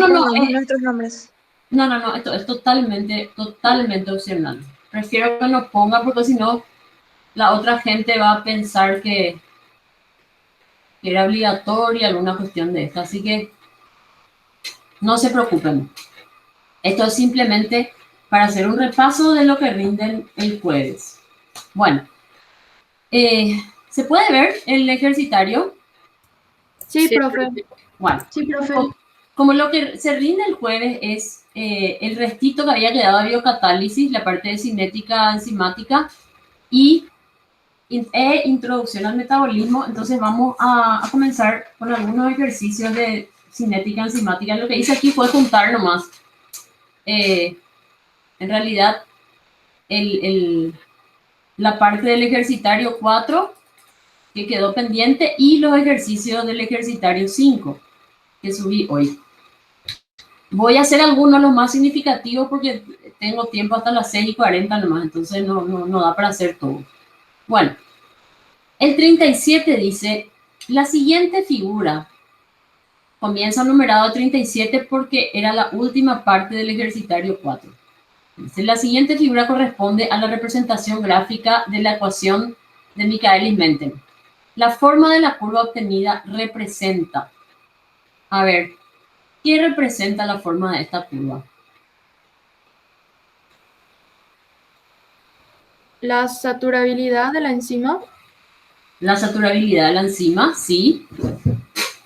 no, no, ponemos nuestros nombres. no, esto es totalmente opcional. Prefiero que no ponga porque si no, la otra gente va a pensar que era obligatoria alguna cuestión de esta. Así que no se preocupen. Esto es simplemente para hacer un repaso de lo que rinden el jueves. Bueno, ¿se puede ver el ejercitario? Sí, profe. Bueno, Sí, profe. como lo que se rinde el jueves es el restito que había quedado de biocatálisis, la parte de cinética enzimática y introducción al metabolismo, entonces vamos a comenzar con algunos ejercicios de cinética enzimática. Lo que hice aquí fue juntar nomás. En realidad, la parte del ejercitario 4 que quedó pendiente y los ejercicios del ejercitario 5 que subí hoy. Voy a hacer algunos los más significativos porque tengo tiempo hasta las 6:40 nomás, entonces no da para hacer todo. Bueno, el 37 dice, la siguiente figura comienza numerado 37 porque era la última parte del ejercitario 4. Dice, la siguiente figura corresponde a la representación gráfica de la ecuación de Michaelis-Menten. La forma de la curva obtenida representa. A ver, ¿qué representa la forma de esta curva? La saturabilidad de la enzima. La saturabilidad de la enzima, sí.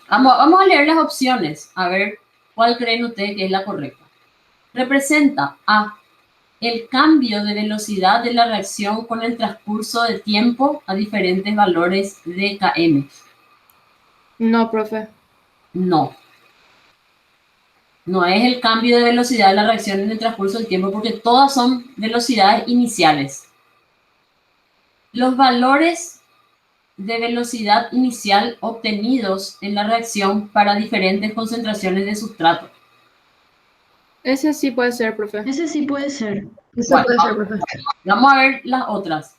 Vamos a leer las opciones, a ver cuál creen ustedes que es la correcta. Representa A, el cambio de velocidad de la reacción con el transcurso del tiempo a diferentes valores de km. No, profe. No. No es el cambio de velocidad de la reacción en el transcurso del tiempo porque todas son velocidades iniciales. Los valores de velocidad inicial obtenidos en la reacción para diferentes concentraciones de sustrato. Ese sí puede ser, profe. Ese sí puede ser. Eso puede ser, profe. Vamos a ver las otras.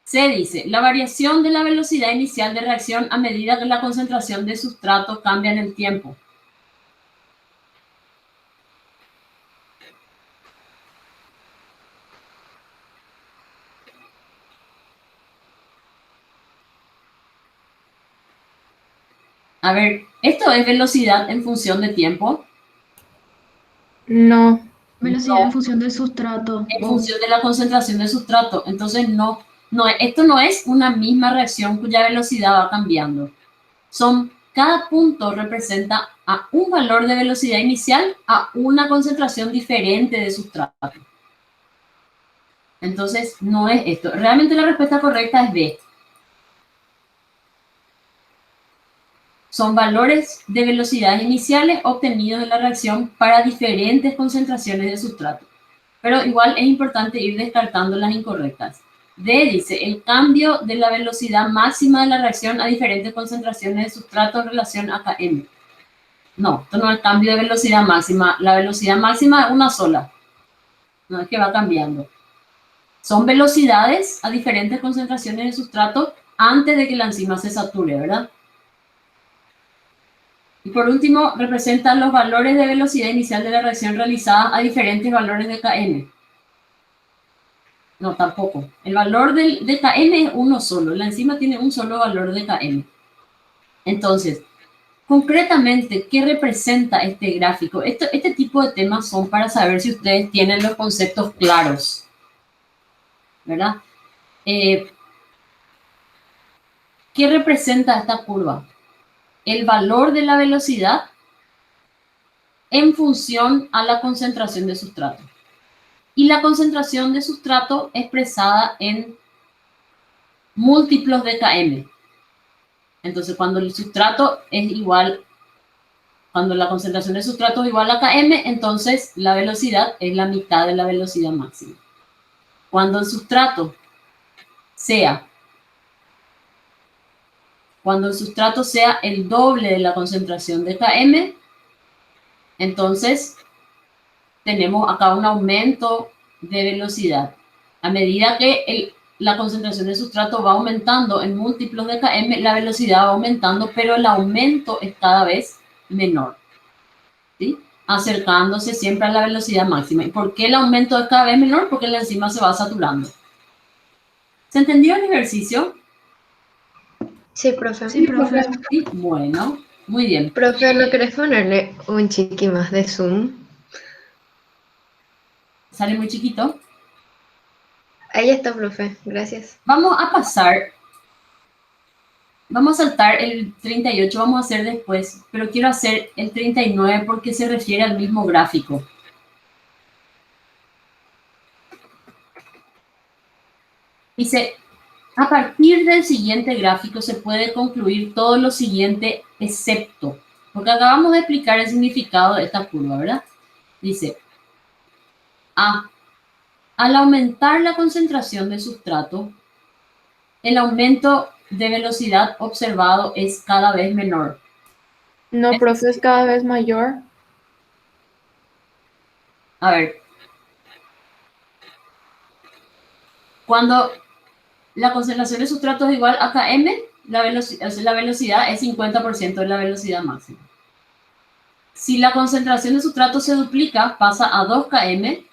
Se dice, la variación de la velocidad inicial de reacción a medida que la concentración de sustrato cambia en el tiempo. A ver, ¿esto es velocidad en función de tiempo? No. Velocidad en función del sustrato. En función de la concentración de sustrato. Entonces, esto no es una misma reacción cuya velocidad va cambiando. Cada punto representa a un valor de velocidad inicial a una concentración diferente de sustrato. Entonces, no es esto. Realmente la respuesta correcta es B. Son valores de velocidades iniciales obtenidos en la reacción para diferentes concentraciones de sustrato. Pero igual es importante ir descartando las incorrectas. D dice, el cambio de la velocidad máxima de la reacción a diferentes concentraciones de sustrato en relación a Km. No, esto no es el cambio de velocidad máxima. La velocidad máxima es una sola. No es que va cambiando. Son velocidades a diferentes concentraciones de sustrato antes de que la enzima se sature, ¿verdad? Y por último, representan los valores de velocidad inicial de la reacción realizada a diferentes valores de Km. No, tampoco. El valor de Km es uno solo. La enzima tiene un solo valor de Km. Entonces, concretamente, ¿qué representa este gráfico? Este tipo de temas son para saber si ustedes tienen los conceptos claros, ¿verdad? ¿Qué representa esta curva? El valor de la velocidad en función a la concentración de sustrato. Y la concentración de sustrato expresada en múltiplos de Km. Entonces, cuando el sustrato es igual, cuando la concentración de sustrato es igual a Km, entonces la velocidad es la mitad de la velocidad máxima. Cuando el sustrato sea el doble de la concentración de Km, entonces tenemos acá un aumento de velocidad. A medida que la concentración de sustrato va aumentando en múltiplos de Km, la velocidad va aumentando, pero el aumento es cada vez menor. ¿Sí? acercándose siempre a la velocidad máxima. ¿Y por qué el aumento es cada vez menor? Porque la enzima se va saturando. ¿Se entendió el ejercicio? Sí, profe. Sí, profe. Sí, bueno, muy bien. Profe, ¿no querés ponerle un chiqui más de zoom? Sale muy chiquito. Ahí está, profe. Gracias. Vamos a pasar, vamos a saltar el 38, vamos a hacer después, pero quiero hacer el 39 porque se refiere al mismo gráfico. Dice, a partir del siguiente gráfico se puede concluir todo lo siguiente excepto, porque acabamos de explicar el significado de esta curva, ¿verdad? Dice, al aumentar la concentración de sustrato, el aumento de velocidad observado es cada vez menor. No, profe, es cada vez mayor. A ver, cuando la concentración de sustrato es igual a km, la velocidad es 50% de la velocidad máxima. Si la concentración de sustrato se duplica, pasa a 2 km.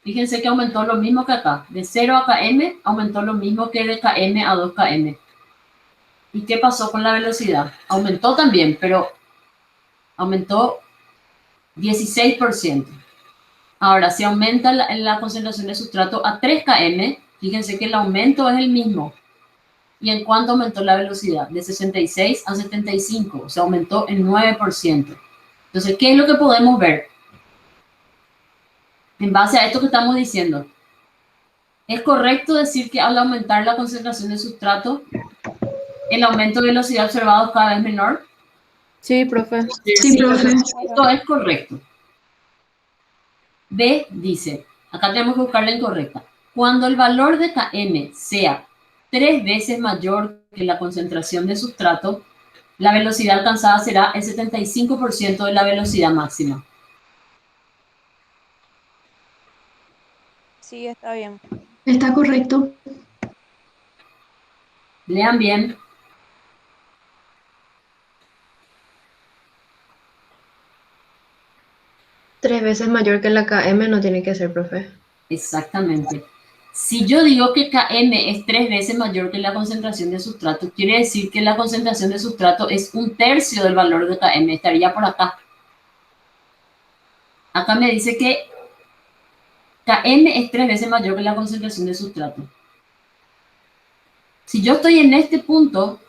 Fíjense que aumentó lo mismo que acá. De 0 a km aumentó lo mismo que de km a 2 km. ¿Y qué pasó con la velocidad? Aumentó también, pero aumentó 16%. Ahora, si aumenta la concentración de sustrato a 3 km, fíjense que el aumento es el mismo. ¿Y en cuánto aumentó la velocidad? De 66 a 75, o sea, aumentó en 9%. Entonces, ¿qué es lo que podemos ver? En base a esto que estamos diciendo, ¿es correcto decir que al aumentar la concentración de sustrato, el aumento de velocidad observado es cada vez menor? Sí, profe. Sí, profe. Esto es correcto. B dice, acá tenemos que buscar la incorrecta. Cuando el valor de Km sea 3 veces mayor que la concentración de sustrato, la velocidad alcanzada será el 75% de la velocidad máxima. Sí, está bien. Está correcto. Lean bien. Tres veces mayor que la KM no tiene que ser, profe. Exactamente. Si yo digo que Km es 3 veces mayor que la concentración de sustrato, quiere decir que la concentración de sustrato es 1/3 del valor de Km. Estaría por acá. Acá me dice que Km es 3 veces mayor que la concentración de sustrato. Si yo estoy en este punto,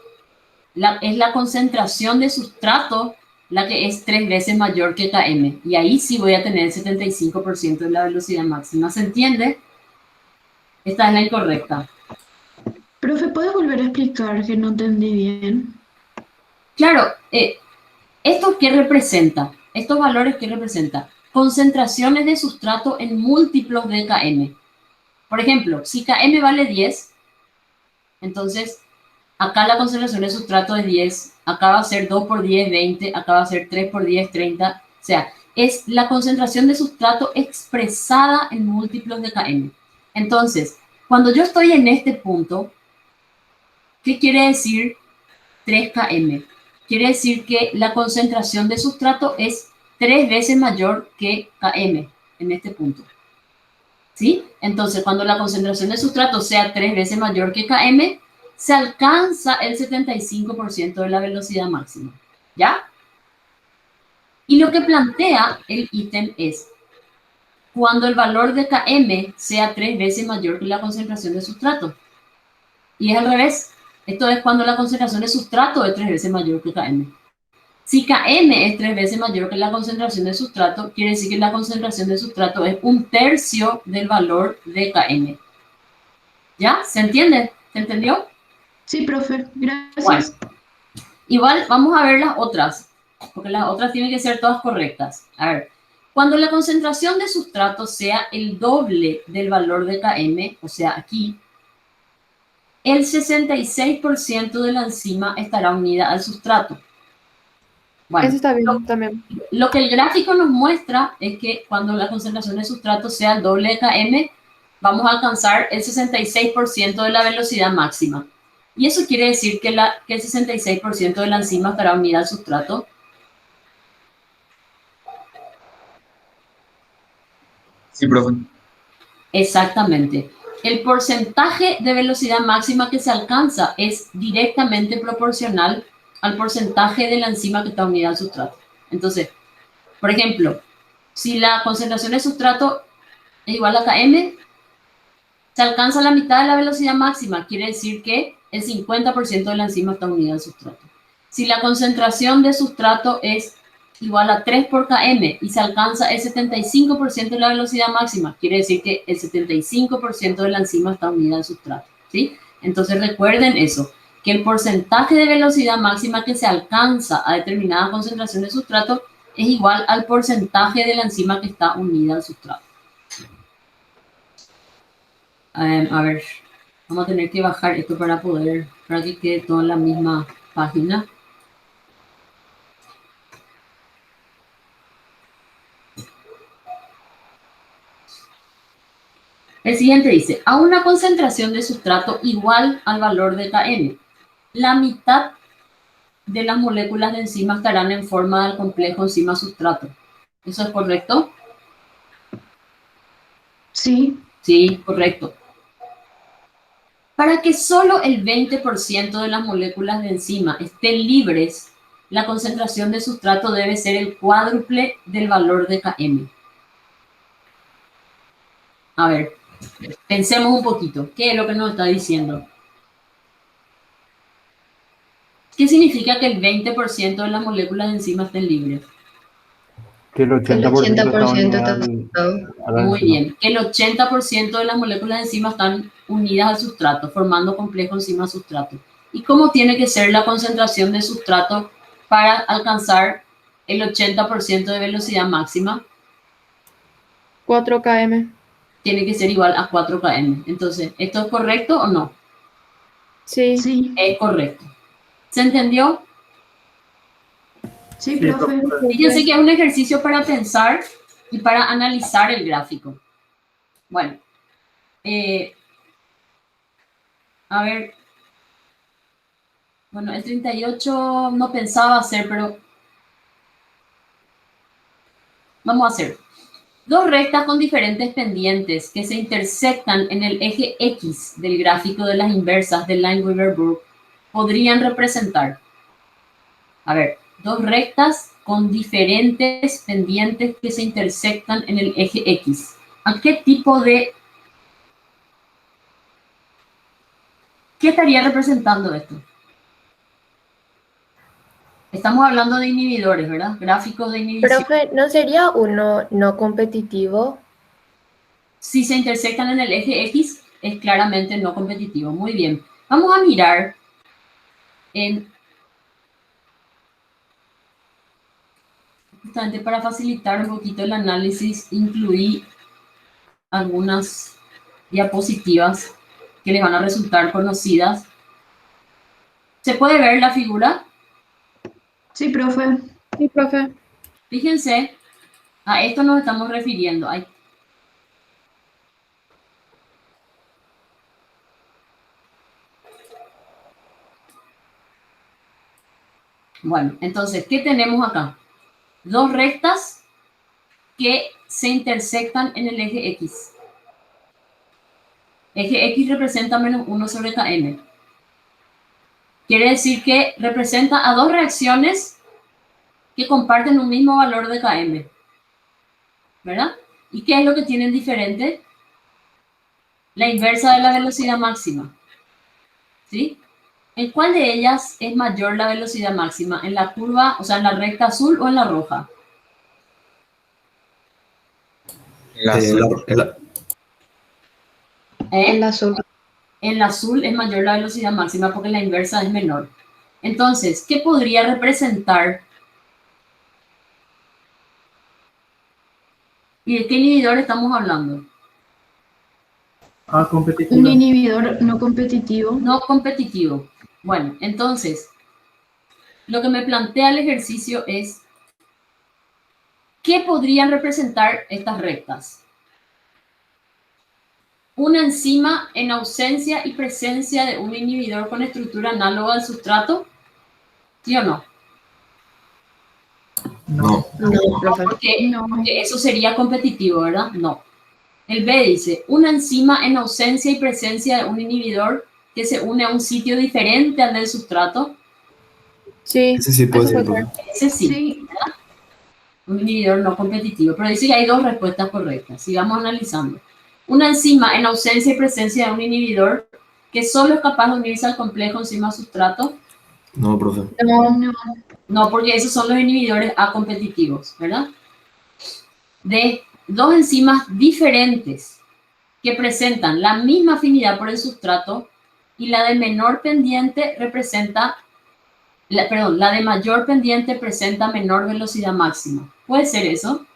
es la concentración de sustrato la que es 3 veces mayor que Km. Y ahí sí voy a tener el 75% de la velocidad máxima. ¿Se entiende? Esta es la incorrecta. Profe, ¿puedes volver a explicar que no entendí bien? Claro, ¿esto qué representa? ¿Estos valores qué representan? Concentraciones de sustrato en múltiplos de Km. Por ejemplo, si Km vale 10, entonces acá la concentración de sustrato es 10, acá va a ser 2 por 10, 20, acá va a ser 3 por 10, 30. O sea, es la concentración de sustrato expresada en múltiplos de Km. Entonces, cuando yo estoy en este punto, ¿qué quiere decir 3 km? Quiere decir que la concentración de sustrato es 3 veces mayor que km en este punto. ¿Sí? Entonces, cuando la concentración de sustrato sea 3 veces mayor que km, se alcanza el 75% de la velocidad máxima. ¿Ya? Y lo que plantea el ítem es, cuando el valor de km sea 3 veces mayor que la concentración de sustrato. Y es al revés. Esto es cuando la concentración de sustrato es 3 veces mayor que Km. Si Km es 3 veces mayor que la concentración de sustrato, quiere decir que la concentración de sustrato es 1/3 del valor de Km. ¿Ya? ¿Se entiende? ¿Se entendió? Sí, profe. Bueno, Gracias. igual vamos a ver las otras, porque las otras tienen que ser todas correctas. A ver, cuando la concentración de sustrato sea el doble del valor de Km, o sea, aquí, el 66% de la enzima estará unida al sustrato. Bueno, Eso está bien también. lo que el gráfico nos muestra es que cuando la concentración de sustrato sea el doble de Km, vamos a alcanzar el 66% de la velocidad máxima. Y eso quiere decir que el 66% de la enzima estará unida al sustrato. Sí, profe. Exactamente. El porcentaje de velocidad máxima que se alcanza es directamente proporcional al porcentaje de la enzima que está unida al sustrato. Entonces, por ejemplo, si la concentración de sustrato es igual a Km, se alcanza la mitad de la velocidad máxima, quiere decir que el 50% de la enzima está unida al sustrato. Si la concentración de sustrato es igual a 3 por km y se alcanza el 75% de la velocidad máxima, quiere decir que el 75% de la enzima está unida al sustrato, ¿sí? Entonces recuerden eso, que el porcentaje de velocidad máxima que se alcanza a determinada concentración de sustrato es igual al porcentaje de la enzima que está unida al sustrato. A ver, vamos a tener que bajar esto para que quede todo en la misma página. El siguiente dice, a una concentración de sustrato igual al valor de Km, la mitad de las moléculas de enzima estarán en forma del complejo enzima-sustrato. ¿Eso es correcto? Sí, Sí, correcto. Para que solo el 20% de las moléculas de enzima estén libres, la concentración de sustrato debe ser el cuádruple del valor de Km. A ver, pensemos un poquito. ¿Qué es lo que nos está diciendo? ¿Qué significa que el 20% de las moléculas de enzima estén libres? Que el Que el 80% está 80% está unida asociado. a la Muy enzima. bien. Que el 80% de las moléculas de enzima están unidas al sustrato, formando complejo enzima-sustrato. ¿Y cómo tiene que ser la concentración de sustrato para alcanzar el 80% de velocidad máxima? 4 km. Tiene que ser igual a 4 km. Entonces, ¿esto es correcto o no? Sí. sí, Es correcto. ¿Se entendió? sí, Sí, profe. profe. Fíjense que es un ejercicio para pensar y para analizar el gráfico. Bueno, a ver, bueno, el 38 no pensaba hacer, pero vamos a hacer. Dos rectas con diferentes pendientes que se intersectan en el eje X del gráfico de las inversas de Lineweaver-Burke podrían representar, a ver, dos rectas con diferentes pendientes que se intersectan en el eje X. ¿A qué tipo de... ¿Qué estaría representando esto? Estamos hablando de inhibidores, ¿verdad? Gráficos de inhibición. Profe, ¿no sería uno no competitivo? Si se intersectan en el eje X, es claramente no competitivo. Muy bien. Vamos a mirar justamente para facilitar un poquito el análisis, incluí algunas diapositivas que les van a resultar conocidas. ¿Se puede ver la figura? Sí, profe. Sí, profe. Fíjense, a esto nos estamos refiriendo. Ay. Bueno, entonces, ¿qué tenemos acá? Dos rectas que se intersectan en el eje X. Eje X representa menos 1 sobre Km. Quiere decir que representa a dos reacciones que comparten un mismo valor de Km. ¿Verdad? ¿Y qué es lo que tienen diferente? La inversa de la velocidad máxima. ¿Sí? ¿En cuál de ellas es mayor la velocidad máxima? ¿En la curva, o sea, en la recta azul o en la roja? La azul. El ¿Eh? azul. En la azul es mayor la velocidad máxima porque la inversa es menor. Entonces, ¿qué podría representar? ¿Y de qué inhibidor estamos hablando? Ah, Un competitiva. inhibidor no competitivo. No competitivo. Bueno, entonces, lo que me plantea el ejercicio es, ¿qué podrían representar estas rectas? Una enzima en ausencia y presencia de un inhibidor con estructura análoga al sustrato, ¿sí o no? No. No, profe. Porque No, eso sería competitivo, ¿verdad? No. El B dice, una enzima en ausencia y presencia de un inhibidor que se une a un sitio diferente al del sustrato. Sí. Ese sí puede Eso ser, puede profe. Ese sí, Sí, un inhibidor no competitivo. Pero dice que hay dos respuestas correctas. Sigamos analizando. Una enzima en ausencia y presencia de un inhibidor que solo es capaz de unirse al complejo enzima-sustrato. No, profe. No, no. No, porque esos son los inhibidores acompetitivos, ¿verdad? De dos enzimas diferentes que presentan la misma afinidad por el sustrato y la de menor pendiente representa, la de mayor pendiente presenta menor velocidad máxima. ¿Puede ser eso?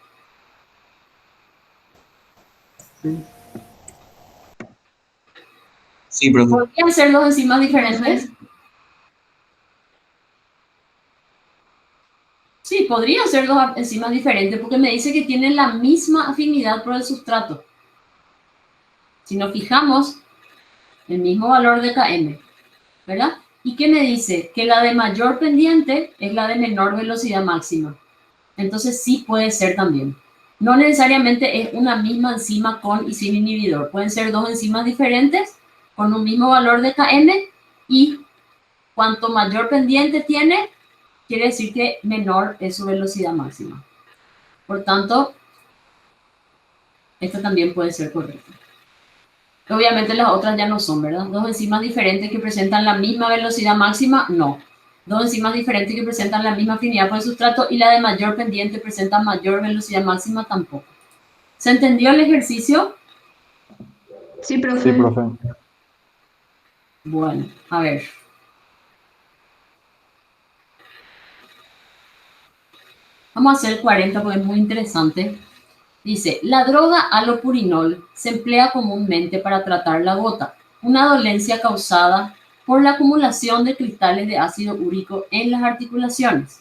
Sí, profe. ¿Podrían ser dos enzimas diferentes? Sí, podrían ser dos enzimas diferentes porque me dice que tienen la misma afinidad por el sustrato. Si nos fijamos, el mismo valor de Km, ¿verdad? ¿Y qué me dice? Que la de mayor pendiente es la de menor velocidad máxima. Entonces sí puede ser también. No necesariamente es una misma enzima con y sin inhibidor. Pueden ser dos enzimas diferentes con un mismo valor de Km y cuanto mayor pendiente tiene, quiere decir que menor es su velocidad máxima. Por tanto, esta también puede ser correcta. Obviamente las otras ya no son, ¿verdad? Dos enzimas diferentes que presentan la misma velocidad máxima, no. Dos enzimas diferentes que presentan la misma afinidad por el sustrato y la de mayor pendiente presenta mayor velocidad máxima, tampoco. ¿Se entendió el ejercicio? Sí, profe. Sí, profe. Bueno, a ver. Vamos a hacer 40 porque es muy interesante. Dice, la droga alopurinol se emplea comúnmente para tratar la gota, una dolencia causada por la acumulación de cristales de ácido úrico en las articulaciones.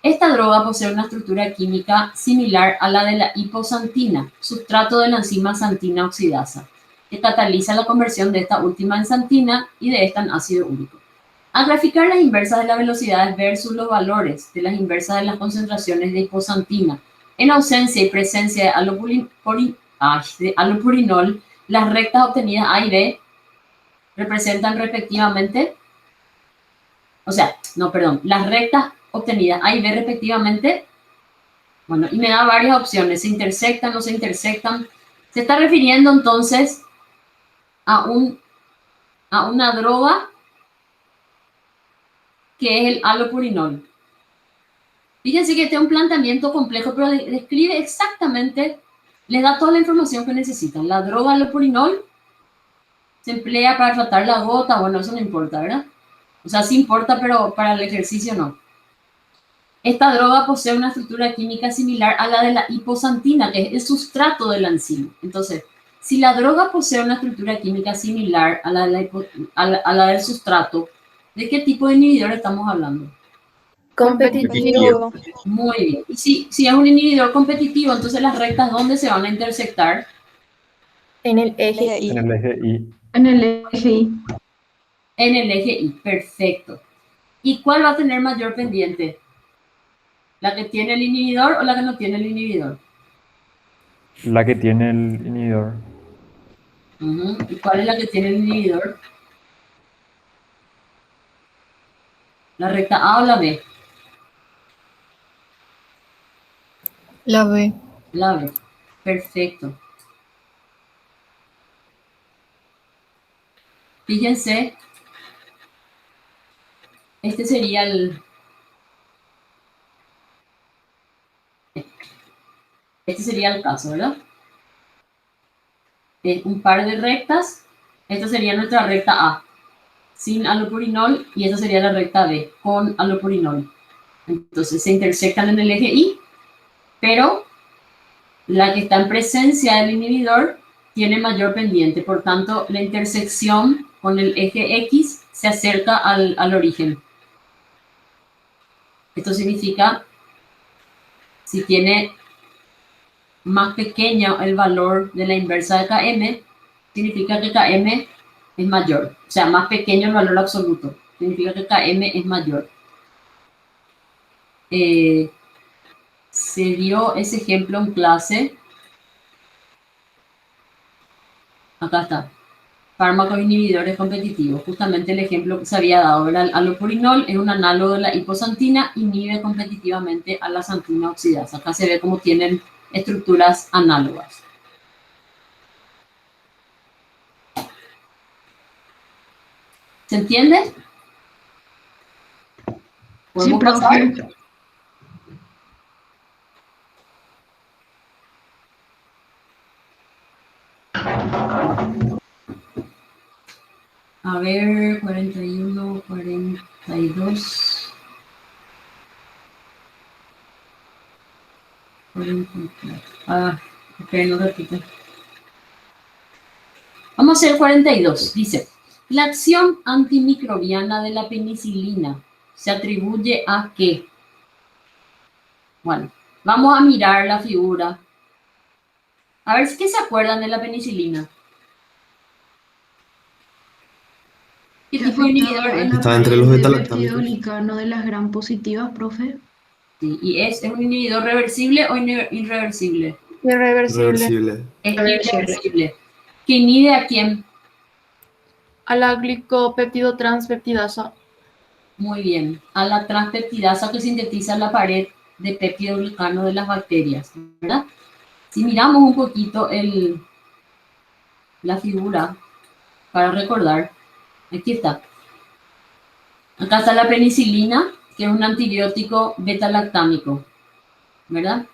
Esta droga posee una estructura química similar a la de la hiposantina, sustrato de la enzima santina oxidasa, que cataliza la conversión de esta última en santina y de esta en ácido úrico. Al graficar las inversas de las velocidades versus los valores de las inversas de las concentraciones de hiposantina en ausencia y presencia de alopurinol, las rectas obtenidas A y B representan respectivamente, las rectas obtenidas A y B respectivamente, bueno, y me da varias opciones, se intersectan, no se intersectan. Se está refiriendo entonces a una droga que es el alopurinol. Fíjense que este es un planteamiento complejo, pero describe exactamente, les da toda la información que necesitan. La droga alopurinol se emplea para tratar la gota, bueno, eso no importa, ¿verdad? O sea, sí importa, pero para el ejercicio no. Esta droga posee una estructura química similar a la de la hiposantina, que es el sustrato de la enzima. Entonces, si la droga posee una estructura química similar a la del sustrato, ¿de qué tipo de inhibidor estamos hablando? Competitivo. Muy bien. Y si es un inhibidor competitivo, entonces las rectas, ¿dónde se van a intersectar? En el eje En Y. el eje Y. En el eje Y. En el eje Y. Perfecto. ¿Y cuál va a tener mayor pendiente? ¿La que tiene el inhibidor o la que no tiene el inhibidor? La que tiene el inhibidor. ¿Y cuál es la que tiene el inhibidor? ¿La recta A o la B? La B. La B. Perfecto. Fíjense, este sería el caso, ¿verdad? Un par de rectas. Esta sería nuestra recta A sin alopurinol y esta sería la recta B con alopurinol. Entonces se intersectan en el eje Y, pero la que está en presencia del inhibidor tiene mayor pendiente, por tanto la intersección con el eje X se acerca al origen. Esto significa, si tiene más pequeño el valor de la inversa de Km, significa que Km es mayor. O sea, más pequeño el valor absoluto. Significa que Km es mayor. Se dio ese ejemplo en clase. Acá está. Fármacos inhibidores competitivos. Justamente el ejemplo que se había dado, ¿verdad? El alopurinol es un análogo de la hiposantina, inhibe competitivamente a la santina oxidasa. Acá se ve cómo tienen estructuras análogas. ¿Se entiende? Sí, ¿Podemos pasar? profe. A ver, 41, 42. 44. Ok, no repito. Vamos a hacer 42. Dice, la acción antimicrobiana de la penicilina se atribuye a qué. Bueno, vamos a mirar la figura. A ver si que se acuerdan de la penicilina. ¿Qué ¿Qué tipo de afectaba inhibidor a es? la Está entre pared los de beta-lactámicos. peptidoglicano de las gram positivas, profe? Sí, ¿y es un inhibidor reversible o irreversible? Irreversible. Reversible. Es Reversible. irreversible. ¿Que inhibe a quién? A la glicopeptidotranseptidasa. Muy bien. A la transpeptidasa que sintetiza la pared de peptidoglicano de las bacterias, ¿verdad? Si miramos un poquito la figura para recordar, aquí está. Acá está la penicilina, que es un antibiótico beta-lactámico, ¿verdad?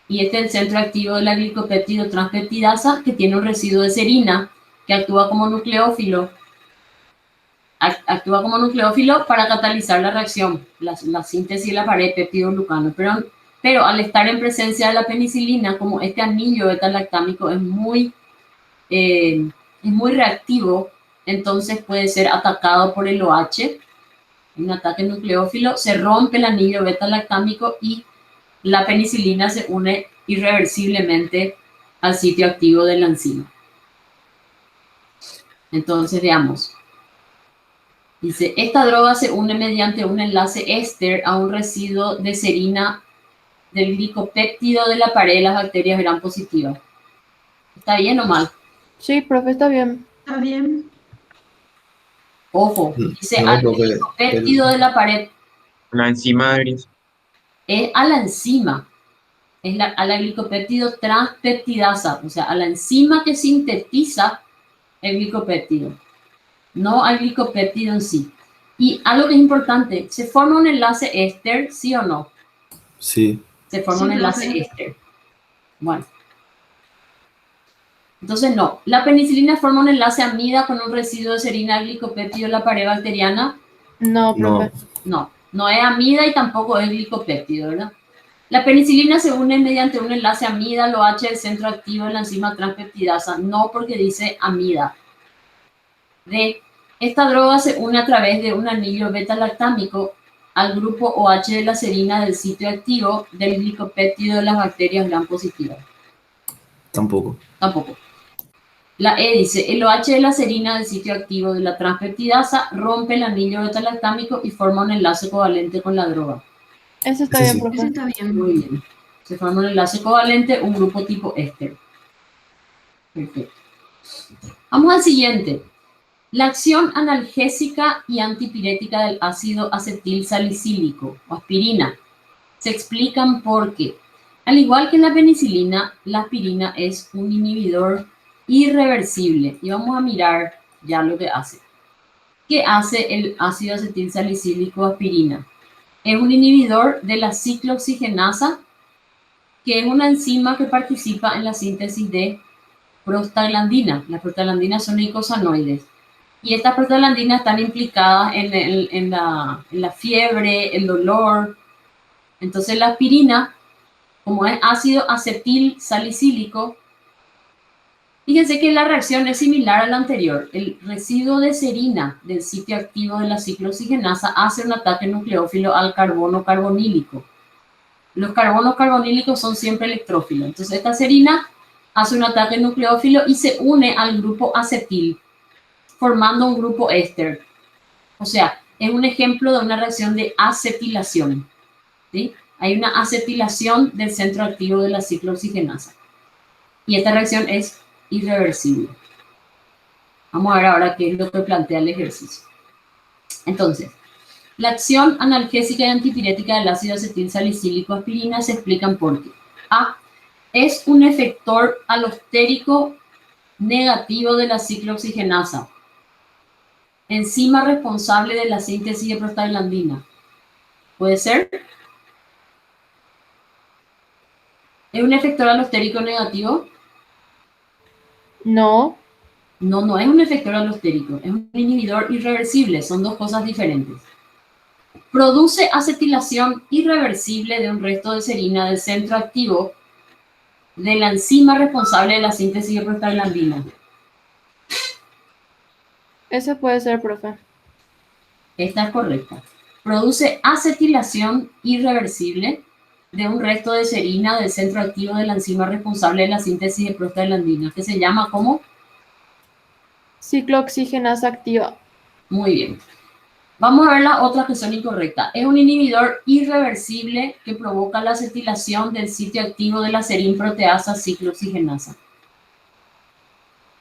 Y este es el centro activo de la glicopeptidotranseptidasa, que tiene un residuo de serina, que actúa como nucleófilo. Actúa como nucleófilo para catalizar la reacción, la síntesis de la pared peptidoglucano. Pero al estar en presencia de la penicilina, como este anillo beta-lactámico es muy reactivo, entonces puede ser atacado por el OH, un ataque nucleófilo, se rompe el anillo beta-lactámico y la penicilina se une irreversiblemente al sitio activo de la enzima. Entonces veamos. Dice, esta droga se une mediante un enlace éster a un residuo de serina del glicopéptido de la pared de las bacterias gram positivas. ¿Está bien o mal? Sí, profe, está bien. ¿Está bien? Ojo, dice No, al profe. glicopéptido de la pared. La enzima debería ser. Es a la enzima. Es a la glicopéptido transpeptidasa, o sea, a la enzima que sintetiza el glicopéptido, no al glicopéptido en sí. Y algo que es importante, ¿se forma un enlace éster, sí o no? Sí. Se forma Sí, un enlace profe. éster. Bueno. Entonces, no. La penicilina forma un enlace amida con un residuo de serina al glicopéptido en la pared bacteriana. No, profe. No. No es amida y tampoco es glicopéptido, ¿verdad? La penicilina se une mediante un enlace amida al OH del centro activo de la enzima transpeptidasa, no porque dice amida. D. Esta droga se une a través de un anillo beta-lactámico al grupo OH de la serina del sitio activo del glicopéptido de las bacterias gram positivas. Tampoco. Tampoco. La E dice, el OH de la serina del sitio activo de la transpeptidasa rompe el anillo beta-lactámico y forma un enlace covalente con la droga. Eso está Ese bien, sí. profe. Ese está bien. Muy bien. Se forma un enlace covalente, un grupo tipo éster. Perfecto. Vamos al siguiente. La acción analgésica y antipirética del ácido acetil salicílico o aspirina se explican porque, al igual que la penicilina, la aspirina es un inhibidor irreversible. Y vamos a mirar ya lo que hace. ¿Qué hace el ácido acetil salicílico aspirina? Es un inhibidor de la ciclooxigenasa, que es una enzima que participa en la síntesis de prostaglandina. Las prostaglandinas son icosanoides. Y estas prostaglandinas están implicadas en la fiebre, el dolor. Entonces la aspirina, como es ácido acetil salicílico, fíjense que la reacción es similar a la anterior. El residuo de serina del sitio activo de la ciclooxigenasa hace un ataque nucleófilo al carbono carbonílico. Los carbonos carbonílicos son siempre electrófilos. Entonces esta serina hace un ataque nucleófilo y se une al grupo acetil, formando un grupo éster. O sea, es un ejemplo de una reacción de acetilación. ¿Sí? Hay una acetilación del centro activo de la ciclooxigenasa. Y esta reacción es irreversible. Vamos a ver ahora qué es lo que plantea el ejercicio. Entonces, la acción analgésica y antipirética del ácido acetil salicílico aspirina se explican por qué. A. Es un efector alostérico negativo de la ciclooxigenasa, enzima responsable de la síntesis de prostaglandina. ¿Puede ser? ¿Es un efector alostérico negativo? No. No, no es un efector alostérico, es un inhibidor irreversible, son dos cosas diferentes. Produce acetilación irreversible de un resto de serina del centro activo de la enzima responsable de la síntesis de prostaglandina. Ese puede ser, profe. Esta es correcta. Produce acetilación irreversible de un resto de serina del centro activo de la enzima responsable de la síntesis de prostaglandina, que se llama ¿cómo? Ciclooxigenasa activa. Muy bien. Vamos a ver las otras que son incorrectas. Es un inhibidor irreversible que provoca la acetilación del sitio activo de la serinproteasa ciclooxigenasa.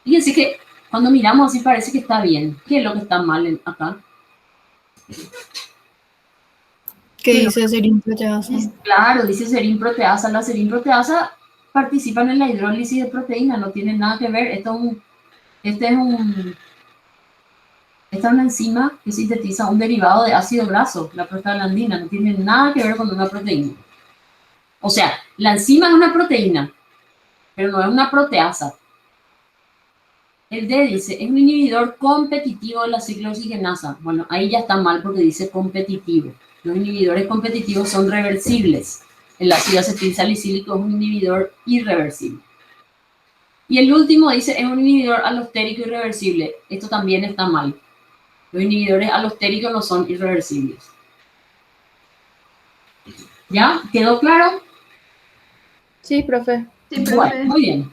Fíjense que cuando miramos así parece que está bien. ¿Qué es lo que está mal acá? ¿Qué dice serinproteasa? Claro, dice serinproteasa. La serinproteasa participan en la hidrólisis de proteína, no tiene nada que ver. Esta es una enzima que sintetiza un derivado de ácido graso, la prostaglandina, no tiene nada que ver con una proteína. O sea, la enzima es una proteína, pero no es una proteasa. El D dice, es un inhibidor competitivo de la ciclooxigenasa. Bueno, ahí ya está mal porque dice competitivo. Los inhibidores competitivos son reversibles. El ácido acetil salicílico es un inhibidor irreversible. Y el último dice, es un inhibidor alostérico irreversible. Esto también está mal. Los inhibidores alostéricos no son irreversibles. ¿Ya? ¿Quedó claro? Sí, profe. Sí, profe. Bueno, muy bien.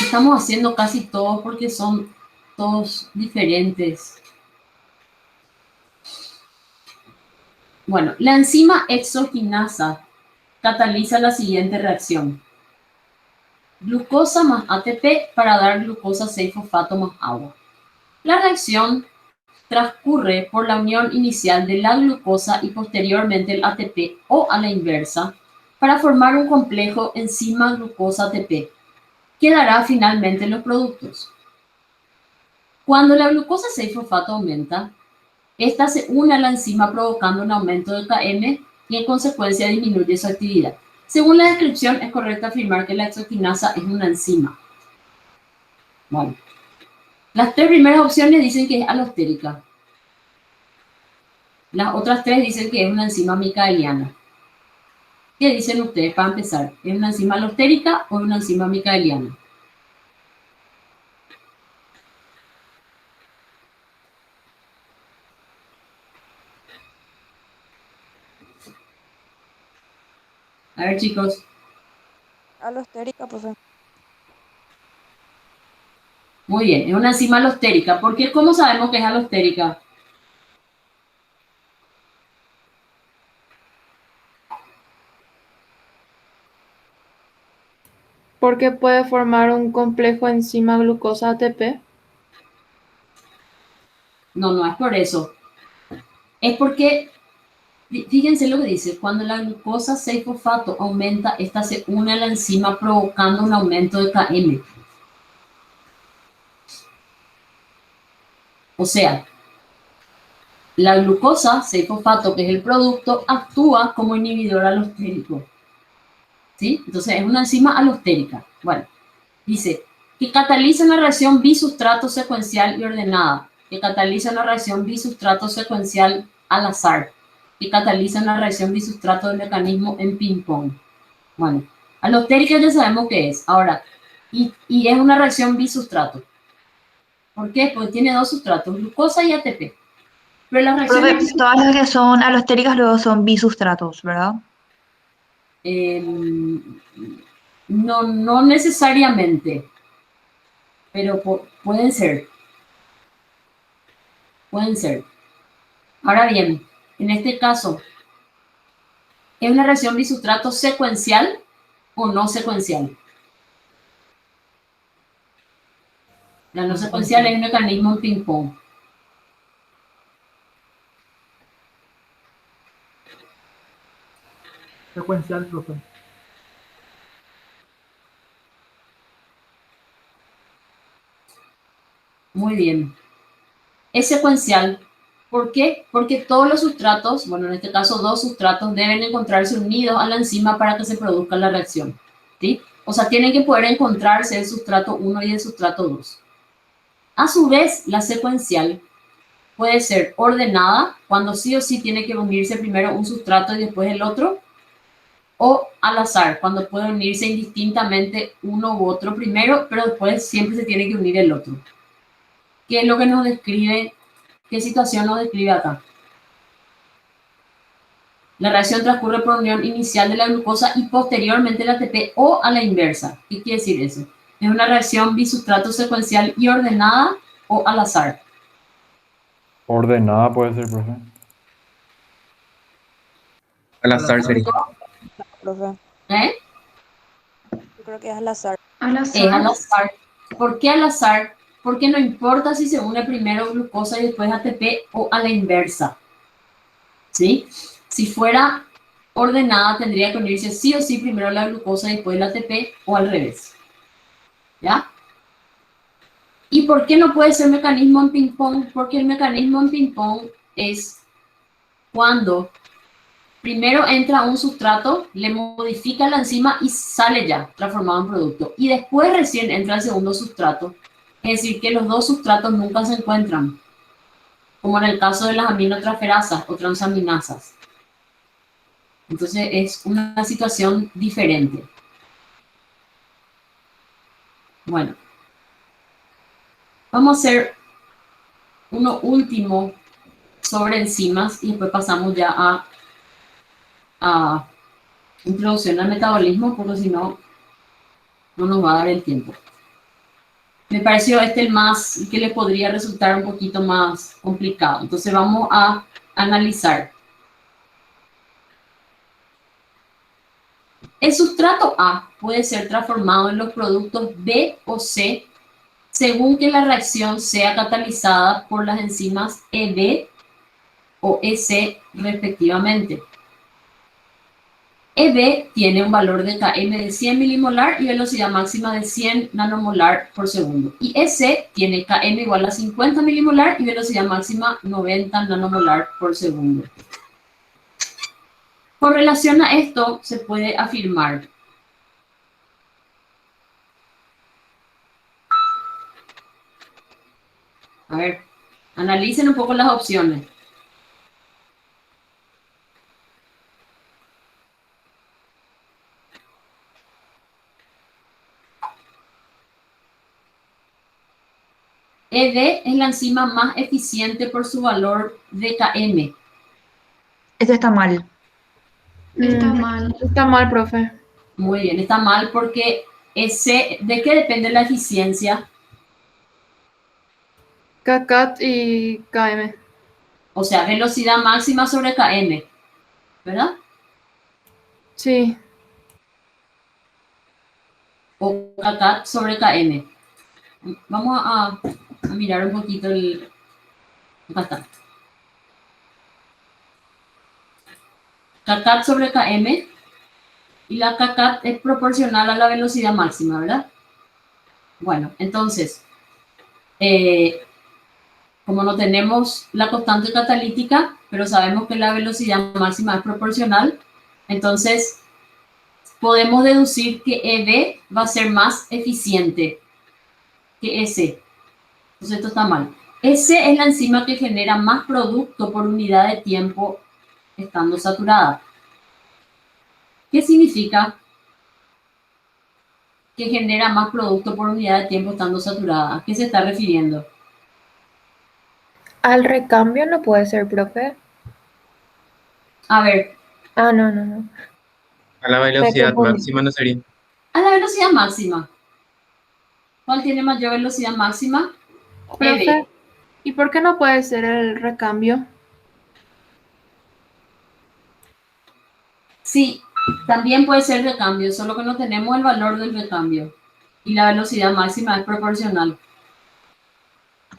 Estamos haciendo casi todos porque son todos diferentes. Bueno, la enzima exoquinasa cataliza la siguiente reacción. Glucosa más ATP para dar glucosa 6-fosfato más agua. La reacción transcurre por la unión inicial de la glucosa y posteriormente el ATP o a la inversa para formar un complejo enzima glucosa-ATP que dará finalmente los productos. Cuando la glucosa 6-fosfato aumenta, esta se une a la enzima provocando un aumento del Km y en consecuencia disminuye su actividad. Según la descripción, es correcto afirmar que la exoquinasa es una enzima. Bueno, las tres primeras opciones dicen que es alostérica. Las otras tres dicen que es una enzima micaeliana. ¿Qué dicen ustedes para empezar? ¿Es una enzima alostérica o una enzima micaeliana? A ver, chicos. Alostérica, profe. Muy bien, es una enzima alostérica. ¿Por qué? ¿Cómo sabemos que es alostérica? Porque puede formar un complejo enzima glucosa ATP. No, no es por eso. Es porque, fíjense lo que dice, cuando la glucosa 6-fosfato aumenta, esta se une a la enzima provocando un aumento de Km. O sea, la glucosa 6-fosfato, que es el producto, actúa como inhibidor alostérico. ¿Sí? Entonces es una enzima alostérica. Bueno, dice que cataliza una reacción bisustrato secuencial y ordenada, que cataliza una reacción bisustrato secuencial al azar, que cataliza una reacción bisustrato de mecanismo en ping-pong. Bueno, alostérica ya sabemos qué es. Ahora, y es una reacción bisustrato. ¿Por qué? Porque tiene dos sustratos, glucosa y ATP. Pero las Profe, reacciones... todas las que son alostéricas luego son bisustratos, ¿verdad? No, no necesariamente, pero pueden ser. Pueden ser. Ahora bien, en este caso, ¿es una reacción bisustrato secuencial o no secuencial? La no secuencial es un mecanismo en ping-pong. Secuencial, profe. Muy bien. Es secuencial. ¿Por qué? Porque todos los sustratos, bueno, en este caso 2 sustratos, deben encontrarse unidos a la enzima para que se produzca la reacción. ¿Sí? O sea, tienen que poder encontrarse el sustrato 1 y el sustrato 2. A su vez, la secuencial puede ser ordenada, cuando sí o sí tiene que unirse primero un sustrato y después el otro, o al azar, cuando puede unirse indistintamente uno u otro primero, pero después siempre se tiene que unir el otro. ¿Qué es lo que nos describe? ¿Qué situación nos describe acá? La reacción transcurre por unión inicial de la glucosa y posteriormente la ATP o a la inversa. ¿Qué quiere decir eso? Es una reacción bisustrato secuencial y ordenada o al azar. Ordenada puede ser, profe. Al azar sería. Profe. ¿Eh? Yo creo que es al azar. Al Es azar. al azar. ¿Por qué al azar? Porque no importa si se une primero glucosa y después ATP o a la inversa. ¿Sí? Si fuera ordenada, tendría que unirse sí o sí primero la glucosa y después la ATP o al revés. ¿Ya? ¿Y por qué no puede ser mecanismo en ping-pong? Porque el mecanismo en ping-pong es cuando primero entra un sustrato, le modifica la enzima y sale ya transformado en producto. Y después recién entra el segundo sustrato. Es decir, que los dos sustratos nunca se encuentran, como en el caso de las aminotransferasas o transaminasas. Entonces es una situación diferente. Bueno, vamos a hacer uno último sobre enzimas y después pasamos ya a introducción al metabolismo, porque si no, no nos va a dar el tiempo. Me pareció este el más, que les podría resultar un poquito más complicado. Entonces vamos a analizar. El sustrato A puede ser transformado en los productos B o C según que la reacción sea catalizada por las enzimas EB o EC respectivamente. EB tiene un valor de Km de 100 milimolar y velocidad máxima de 100 nanomolar por segundo. Y EC tiene Km igual a 50 milimolar y velocidad máxima 90 nanomolar por segundo. Con relación a esto, se puede afirmar a ver, analicen un poco las opciones. ED es la enzima más eficiente por su valor de Km. Este está mal. Está mal. Está mal, profe. Muy bien, está mal porque ¿de qué depende la eficiencia? KCAT y KM. O sea, velocidad máxima sobre Km, ¿verdad? Sí. O KCAT sobre Km. Vamos a mirar un poquito el... Acá está. KCAT sobre Km, y la KCAT es proporcional a la velocidad máxima, ¿verdad? Bueno, entonces, como no tenemos la constante catalítica, pero sabemos que la velocidad máxima es proporcional, entonces podemos deducir que EB va a ser más eficiente que EC. Entonces esto está mal. EC es la enzima que genera más producto por unidad de tiempo estando saturada. ¿Qué significa que genera más producto por unidad de tiempo estando saturada? ¿A qué se está refiriendo? Al recambio no puede ser, profe. A ver, Ah, no. A la velocidad confundí. máxima no sería. a la velocidad máxima. ¿Cuál tiene mayor velocidad máxima? Profe, EB. ¿y por qué no puede ser el recambio? Sí, también puede ser recambio, solo que no tenemos el valor del recambio. Y la velocidad máxima es proporcional.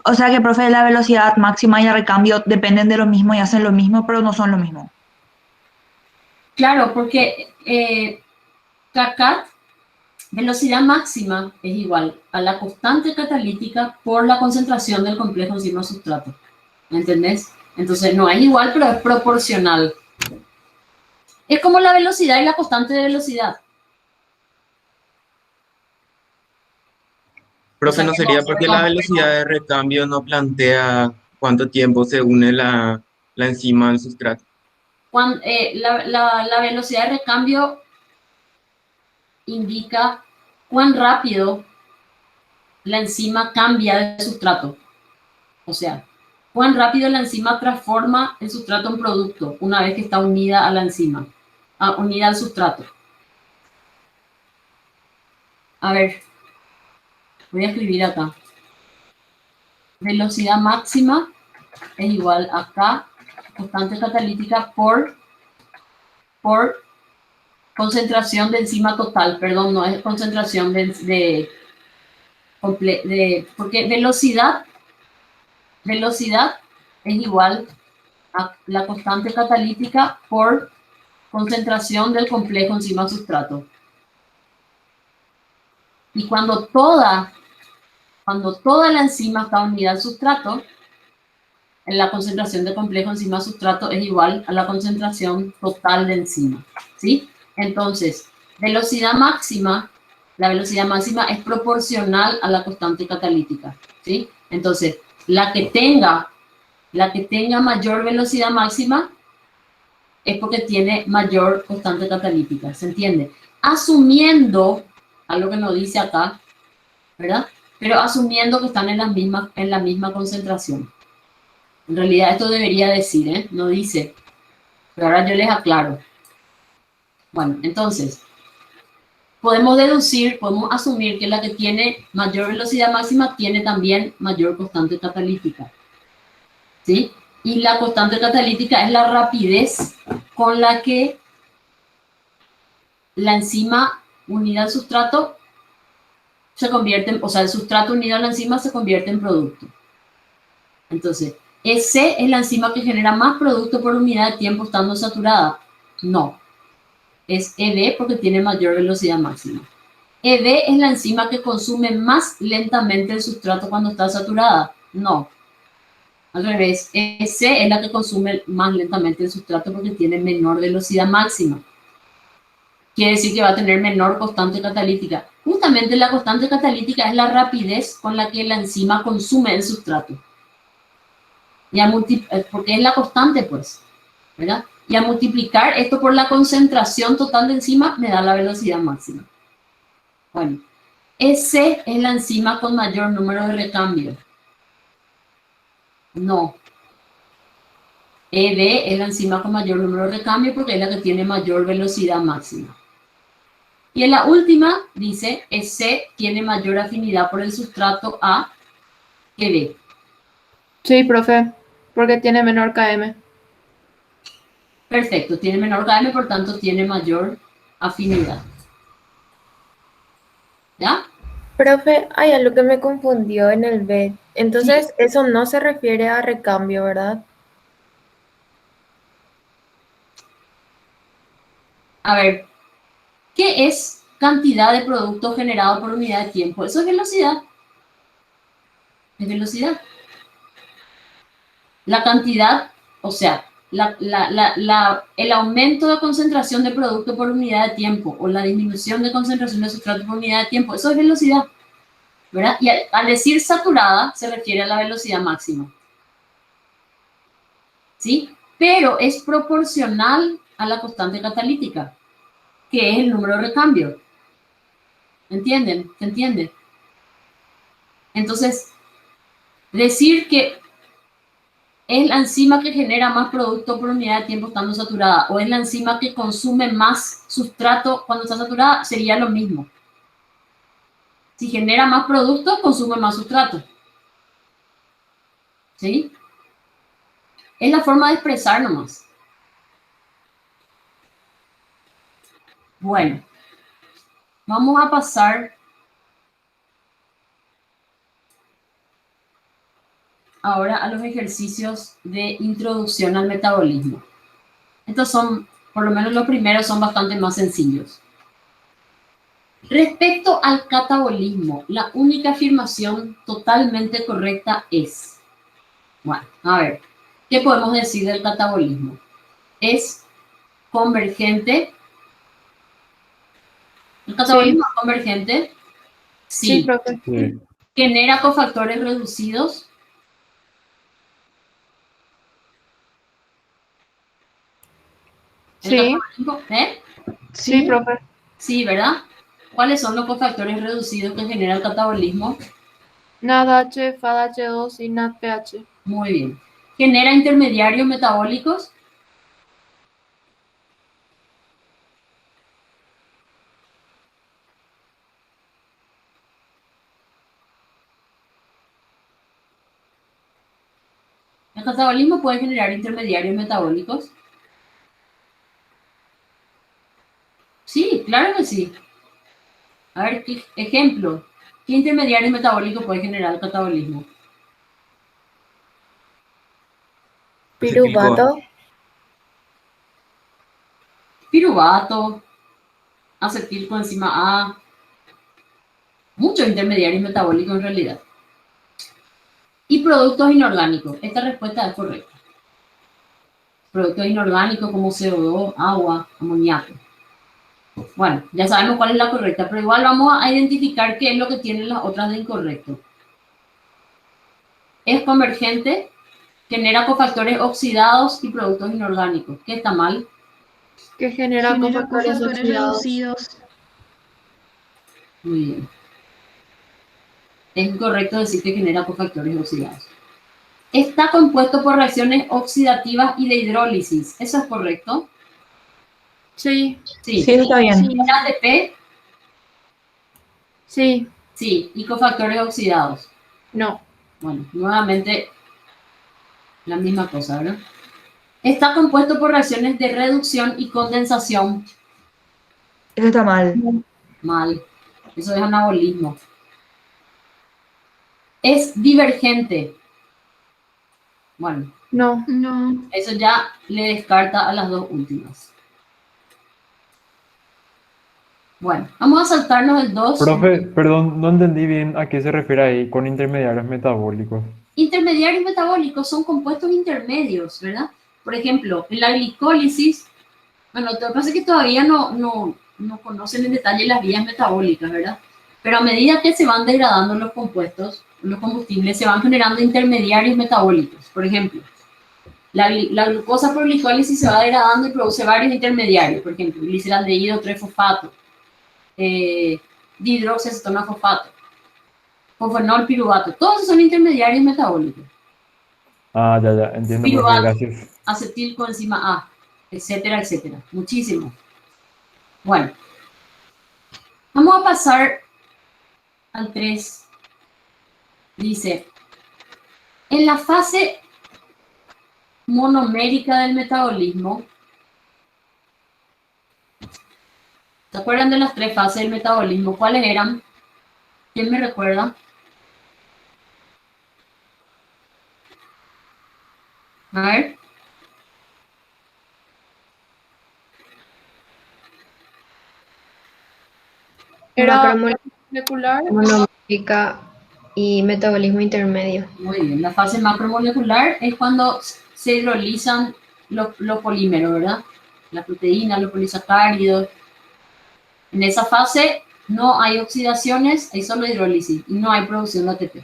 O sea que, profe, la velocidad máxima y el recambio dependen de lo mismo y hacen lo mismo, pero no son lo mismo. Claro, porque KCAT, velocidad máxima, es igual a la constante catalítica por la concentración del complejo enzima sustrato. ¿Me entendés? Entonces no es igual, pero es proporcional. Es como la velocidad y la constante de velocidad. O Profe, sea ¿no que sería porque la velocidad de recambio no plantea cuánto tiempo se une la enzima al sustrato? la velocidad de recambio indica cuán rápido la enzima cambia de sustrato. O sea, cuán rápido la enzima transforma el sustrato en producto una vez que está unida a la enzima, unida al sustrato. A ver, voy a escribir acá. Velocidad máxima es igual a K, constante catalítica por concentración de enzima total. Perdón, no es concentración porque velocidad es igual a la constante catalítica por concentración del complejo enzima sustrato. Y cuando toda la enzima está unida al sustrato, la concentración de complejo enzima sustrato es igual a la concentración total de enzima, ¿sí? Entonces, la velocidad máxima es proporcional a la constante catalítica, ¿sí? Entonces, la que tenga mayor velocidad máxima es porque tiene mayor constante catalítica, ¿se entiende? Asumiendo, algo que nos dice acá, ¿verdad? Pero asumiendo que están en la misma concentración. En realidad esto debería decir, ¿eh? No dice, pero ahora yo les aclaro. Bueno, entonces, podemos asumir que la que tiene mayor velocidad máxima tiene también mayor constante catalítica, ¿sí? Y la constante catalítica es la rapidez con la que la enzima unida al sustrato se convierte o sea, el sustrato unido a la enzima se convierte en producto. Entonces, ¿EC es la enzima que genera más producto por unidad de tiempo estando saturada? No. Es ED porque tiene mayor velocidad máxima. ED es la enzima que consume más lentamente el sustrato cuando está saturada. No. Al revés, EC es la que consume más lentamente el sustrato porque tiene menor velocidad máxima. Quiere decir que va a tener menor constante catalítica. Justamente la constante catalítica es la rapidez con la que la enzima consume el sustrato. Porque es la constante, pues, ¿verdad? Y a multiplicar esto por la concentración total de enzima me da la velocidad máxima. Bueno, EC es la enzima con mayor número de recambio. No. ED es la enzima con mayor número de recambio porque es la que tiene mayor velocidad máxima. Y en la última dice, EC tiene mayor afinidad por el sustrato A que B. Sí, profe, porque tiene menor KM. Perfecto, tiene menor KM, por tanto tiene mayor afinidad. ¿Ya? Profe, hay algo que me confundió en el B. Entonces, eso no se refiere a recambio, ¿verdad? A ver, ¿qué es cantidad de producto generado por unidad de tiempo? Eso es velocidad. Es velocidad. La cantidad, o sea, el aumento de concentración de producto por unidad de tiempo o la disminución de concentración de sustrato por unidad de tiempo, eso es velocidad, ¿verdad? Y al decir saturada se refiere a la velocidad máxima, ¿sí? Pero es proporcional a la constante catalítica, que es el número de recambio. ¿Entienden? ¿Se entiende? Entonces, decir que es la enzima que genera más producto por unidad de tiempo estando saturada o es la enzima que consume más sustrato cuando está saturada, sería lo mismo. Si genera más producto, consume más sustrato. ¿Sí? Es la forma de expresar nomás. Bueno, vamos a pasar ahora a los ejercicios de introducción al metabolismo. Estos son, por lo menos los primeros, son bastante más sencillos. Respecto al catabolismo, la única afirmación totalmente correcta es, bueno, a ver, ¿qué podemos decir del catabolismo? ¿Es convergente? ¿El catabolismo es convergente? Sí, Sí. profe. Sí, ¿Genera cofactores reducidos? ¿El Sí, catabolismo? ¿Eh? sí, profe. Sí, ¿verdad? ¿Cuáles son los cofactores reducidos que genera el catabolismo? NADH, FADH2 y NADPH. Muy bien. ¿Genera intermediarios metabólicos? ¿El catabolismo puede generar intermediarios metabólicos? Sí, claro que sí. A ver, ejemplo. ¿Qué intermediario metabólico puede generar el catabolismo? Piruvato. Piruvato, acetilcoenzima A, muchos intermediarios metabólicos en realidad. Y productos inorgánicos. Esta respuesta es correcta. Productos inorgánicos como CO2, agua, amoníaco. Bueno, ya sabemos cuál es la correcta, pero igual vamos a identificar qué es lo que tienen las otras de incorrecto. Es convergente, genera cofactores oxidados y productos inorgánicos. ¿Qué está mal? Que genera Genera cofactores cofactores oxidados. reducidos. Muy bien. Es incorrecto decir que genera cofactores oxidados. Está compuesto por reacciones oxidativas y de hidrólisis. ¿Eso es correcto? Sí, Sí. Sí, está bien. ¿En ATP? sí, Sí. ¿Y cofactores oxidados? no, Bueno, nuevamente la misma cosa, ¿verdad? Está compuesto por reacciones de reducción y condensación. Eso está mal. Mal. Eso es anabolismo. Es divergente. Bueno, no. No. eso ya le descarta a las dos últimas. Bueno, vamos a saltarnos el 2. profe, perdón, no entendí bien a qué se refiere ahí con intermediarios metabólicos. Intermediarios metabólicos son compuestos intermedios, ¿verdad? Por ejemplo, en la glicólisis, bueno, lo que pasa es que todavía no conocen en detalle las vías metabólicas, ¿verdad? Pero a medida que se van degradando los compuestos, los combustibles, se van generando intermediarios metabólicos. Por ejemplo, la glucosa por glicólisis se va degradando y produce varios intermediarios, por ejemplo, gliceraldehído 3-fosfato, dihidroxiacetona-fosfato, fosfenol piruvato, todos esos son intermediarios metabólicos. Ah, ya, entiendo, profe, Piruvato, gracias. acetilcoenzima A, etcétera, etcétera. Muchísimo. Bueno, vamos a pasar al 3. Dice, en la fase monomérica del metabolismo, ¿se acuerdan de las 3 fases del metabolismo? ¿Cuáles eran? ¿Quién me recuerda? A ver. Era Macromoléculas, molecular, monomérica y metabolismo intermedio. Muy bien, la fase macromolecular es cuando se hidrolizan los polímeros, ¿verdad? Las proteínas, los polisacáridos. En esa fase no hay oxidaciones, hay solo hidrólisis y no hay producción de ATP.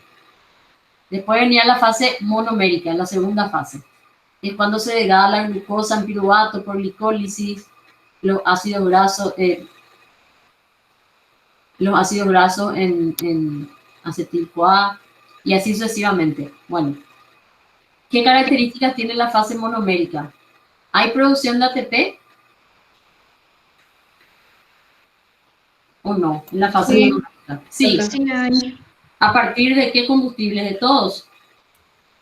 Después venía la fase monomérica, la segunda fase. Es cuando se degrada la glucosa en piruvato por glicólisis, los ácidos grasos en acetil-CoA y así sucesivamente. Bueno, ¿qué características tiene la fase monomérica? ¿Hay producción de ATP o no en la fase Sí. monomérica? Sí. Sí hay. ¿A partir de qué combustibles? De todos.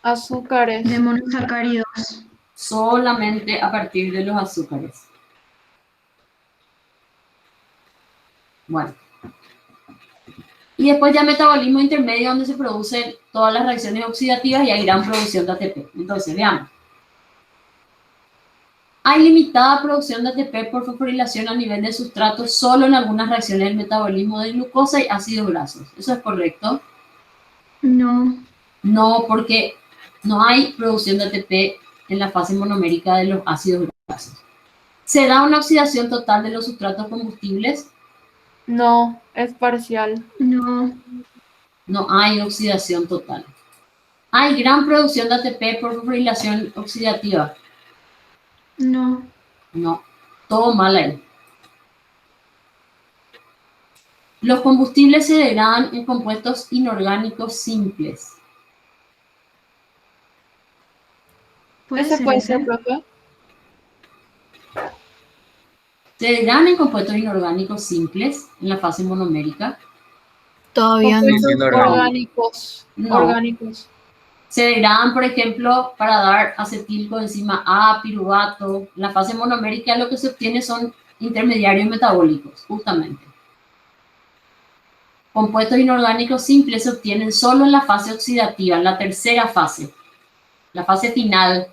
azúcares. De monosacáridos. Solamente a partir de los azúcares. Bueno. Y después ya metabolismo intermedio, donde se producen todas las reacciones oxidativas y hay gran producción de ATP. Entonces, veamos. Hay limitada producción de ATP por fosforilación a nivel de sustrato solo en algunas reacciones del metabolismo de glucosa y ácidos grasos. ¿Eso es correcto? No. No, porque no hay producción de ATP en la fase monomérica de los ácidos grasos. ¿Se da una oxidación total de los sustratos combustibles? No, es parcial. No. No hay oxidación total. ¿Hay gran producción de ATP por fosforilación oxidativa? No. No, todo mal ahí. Los combustibles se degradan en compuestos inorgánicos simples. ¿Puede ¿Ese ser puede ese? ser, profe? Se degradan en compuestos inorgánicos simples en la fase monomérica. Todavía no. Compuestos Inorgánicos. orgánicos. No. Orgánicos. Se degradan, por ejemplo, para dar acetilcoenzima A, piruvato. En la fase monomérica lo que se obtiene son intermediarios metabólicos, justamente. Compuestos inorgánicos simples se obtienen solo en la fase oxidativa, en la tercera fase, la fase final.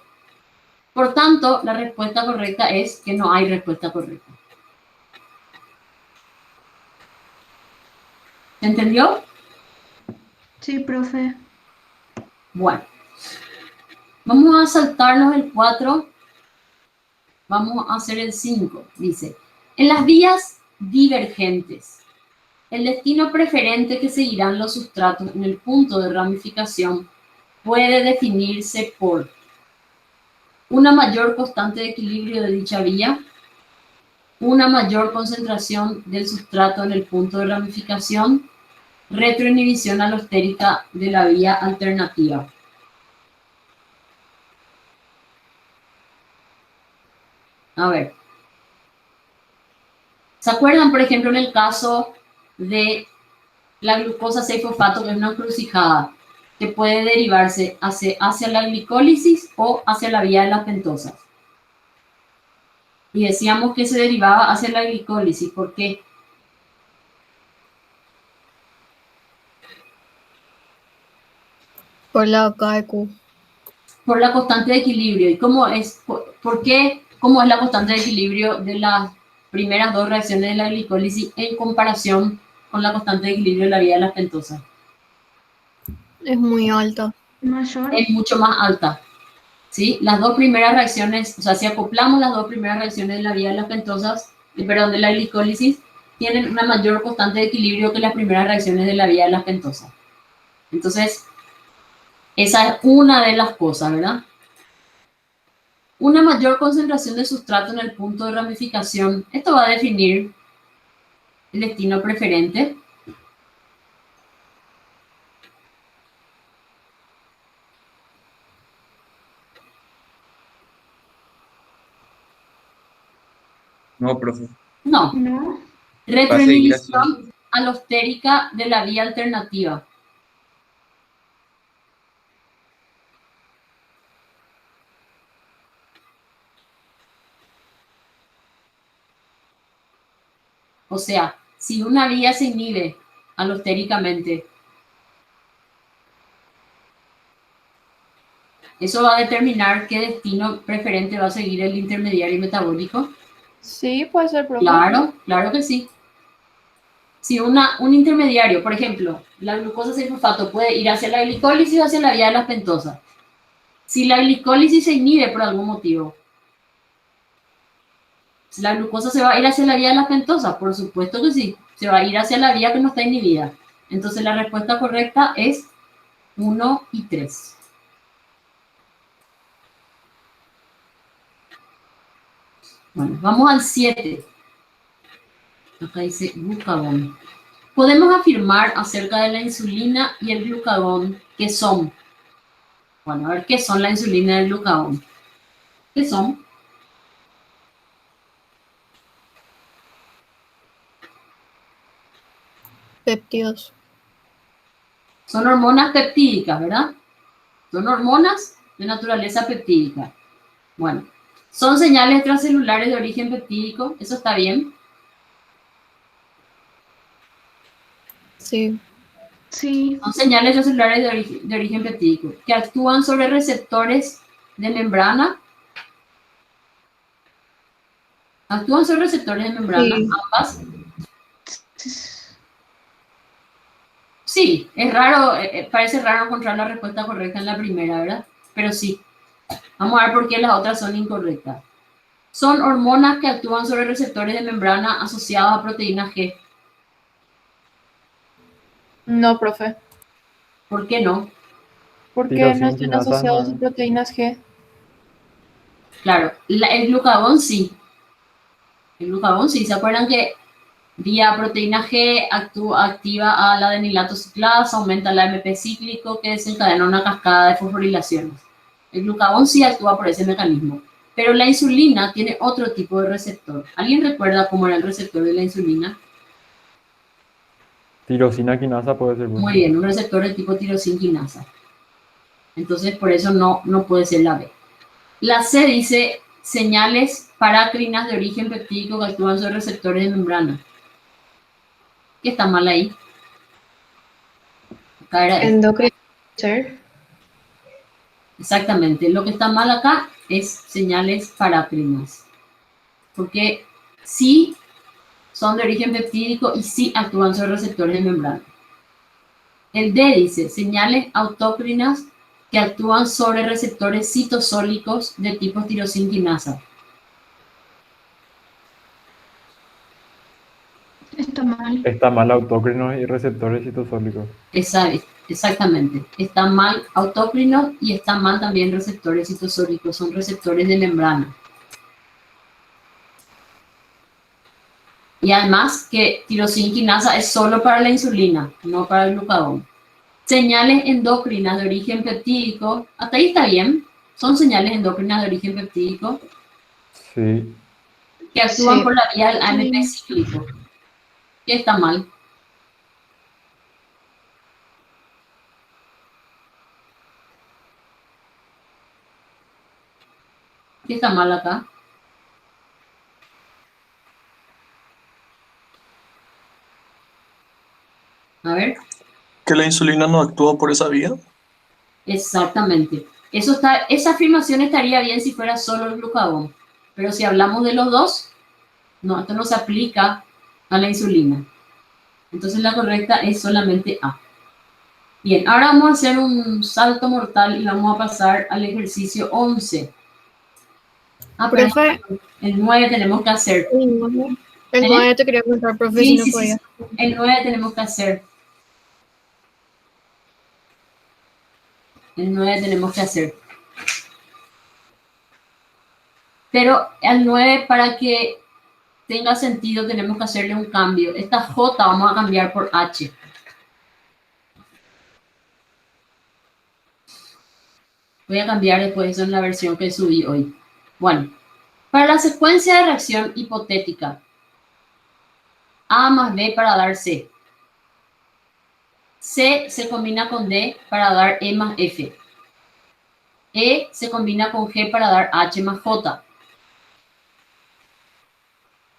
Por tanto, la respuesta correcta es que no hay respuesta correcta. ¿Se entendió? Sí, profe. Bueno, vamos a saltarnos el 4, vamos a hacer el 5. Dice, en las vías divergentes, el destino preferente que seguirán los sustratos en el punto de ramificación puede definirse por una mayor constante de equilibrio de dicha vía, una mayor concentración del sustrato en el punto de ramificación, retroinhibición alostérica de la vía alternativa. A ver. ¿Se acuerdan, por ejemplo, en el caso de la glucosa 6-fosfato, que es una encrucijada, que puede derivarse hacia la glicólisis o hacia la vía de las pentosas? Y decíamos que se derivaba hacia la glicólisis. ¿Por qué? Por la KQ. Por la constante de equilibrio. ¿Y cómo es? ¿Por qué? ¿Cómo es la constante de equilibrio de las primeras dos reacciones de la glicólisis en comparación con la constante de equilibrio de la vía de las pentosas? Es muy alta. Mayor. Es mucho más alta. ¿Sí? Las dos primeras reacciones, o sea, si acoplamos las dos primeras reacciones de la vía de las pentosas, perdón, de la glicólisis, tienen una mayor constante de equilibrio que las primeras reacciones de la vía de las pentosas. Entonces, esa es una de las cosas, ¿verdad? Una mayor concentración de sustrato en el punto de ramificación. Esto va a definir el destino preferente. No, profe. No. No. Retroinhibición alostérica de la vía alternativa. O sea, si una vía se inhibe alostéricamente, eso va a determinar qué destino preferente va a seguir el intermediario metabólico. Sí, puede ser, profe. Claro, claro que sí. Si un intermediario, por ejemplo, la glucosa 6-fosfato puede ir hacia la glicólisis o hacia la vía de las pentosas. Si la glicólisis se inhibe por algún motivo, ¿la glucosa se va a ir hacia la vía de las pentosas? Por supuesto que sí. Se va a ir hacia la vía que no está inhibida. Entonces la respuesta correcta es 1 y 3. Bueno, vamos al 7. Acá dice glucagón. Podemos afirmar acerca de la insulina y el glucagón que son. Bueno, a ver, ¿qué son la insulina y el glucagón? ¿Qué son? Péptidos. Son hormonas peptídicas, ¿verdad? Son hormonas de naturaleza peptídica. Bueno, son señales extracelulares de origen peptídico, eso está bien. Sí. Sí, Son señales celulares de origen peptídico que actúan sobre receptores de membrana. Actúan sobre receptores de membrana, Sí. ambas. Sí, es raro, parece raro encontrar la respuesta correcta en la primera, ¿verdad? Pero sí. Vamos a ver por qué las otras son incorrectas. Son hormonas que actúan sobre receptores de membrana asociados a proteína G. No, profe. ¿Por qué no? Porque no Tirosina, están quinasa, asociados a no. proteínas G. Claro, el glucagón sí. El glucagón sí. ¿Se acuerdan que vía proteína G activa a la adenilato ciclasa, aumenta el AMP cíclico que desencadena una cascada de fosforilaciones? El glucagón sí actúa por ese mecanismo, pero la insulina tiene otro tipo de receptor. ¿Alguien recuerda cómo era el receptor de la insulina? Tirosina, quinasa puede ser. Muy bien, un receptor de tipo tirosina quinasa. Entonces, por eso no puede ser la B. La C dice señales parácrinas de origen peptídico que actúan sobre receptores de membrana. ¿Qué está mal ahí? Acá era esto. Endocrino. Exactamente. Lo que está mal acá es señales parácrinas. Porque sí son de origen peptídico y sí actúan sobre receptores de membrana. El D dice señales autócrinas que actúan sobre receptores citosólicos de tipo tirosina quinasa. está mal. Está mal autócrinos y receptores citosólicos. Exactamente. Está mal autócrinos y está mal también receptores citosólicos. Son receptores de membrana. Y además que tirosina quinasa es solo para la insulina, no para el glucagón. Señales endocrinas de origen peptídico. Hasta ahí está bien. Son señales endocrinas de origen peptídico Sí. que actúan Sí. por la vía del AMP cíclico. ¿Qué está mal? ¿Qué está mal acá? A ver. Que la insulina no actúa por esa vía. Exactamente. Esa afirmación estaría bien si fuera solo el glucagón. Pero si hablamos de los dos, no, esto no se aplica a la insulina. Entonces la correcta es solamente A. Bien, ahora vamos a hacer un salto mortal y vamos a pasar al ejercicio 11. Pero Profe, el 9 tenemos que hacer. el 9 te quería preguntar, profe, si no podía. El 9 tenemos que hacer. El 9 tenemos que hacer. Pero al 9, para que tenga sentido, tenemos que hacerle un cambio. Esta J vamos a cambiar por H. Voy a cambiar después eso en la versión que subí hoy. Bueno, para la secuencia de reacción hipotética, A más B para dar C. C se combina con D para dar E más F. E se combina con G para dar H más J.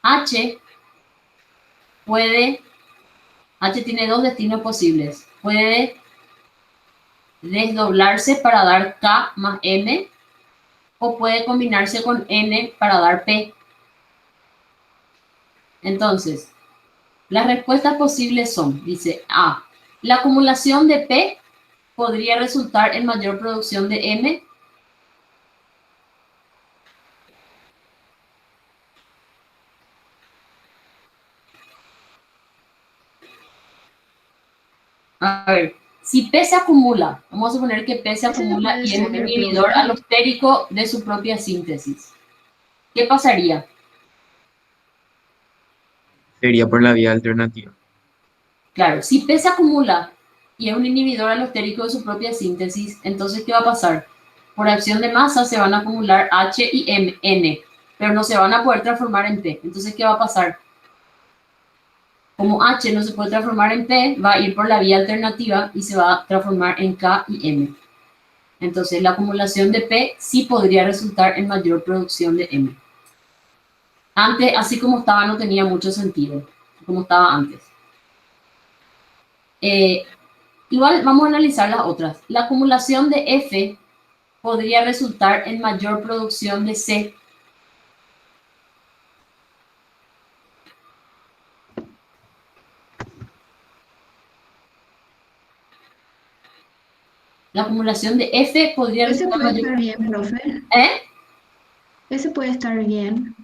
H tiene dos destinos posibles. Puede desdoblarse para dar K más M o puede combinarse con N para dar P. Entonces, las respuestas posibles son, dice A, la acumulación de P podría resultar en mayor producción de M. A ver, si P se acumula, vamos a suponer que P se acumula y es un inhibidor alostérico de su propia síntesis. ¿Qué pasaría? Sería por la vía alternativa. Claro, si P se acumula y es un inhibidor alostérico de su propia síntesis, entonces ¿qué va a pasar? Por acción de masa se van a acumular H y N, pero no se van a poder transformar en P. Entonces, ¿qué va a pasar? Como H no se puede transformar en P, va a ir por la vía alternativa y se va a transformar en K y M. Entonces, la acumulación de P sí podría resultar en mayor producción de M. Antes, así como estaba, no tenía mucho sentido, como estaba antes. Igual vamos a analizar las otras. La acumulación de F podría resultar en mayor producción de C. La acumulación de F podría Ese resultar puede mayor. estar bien, profe. ¿Eh? Ese puede estar bien.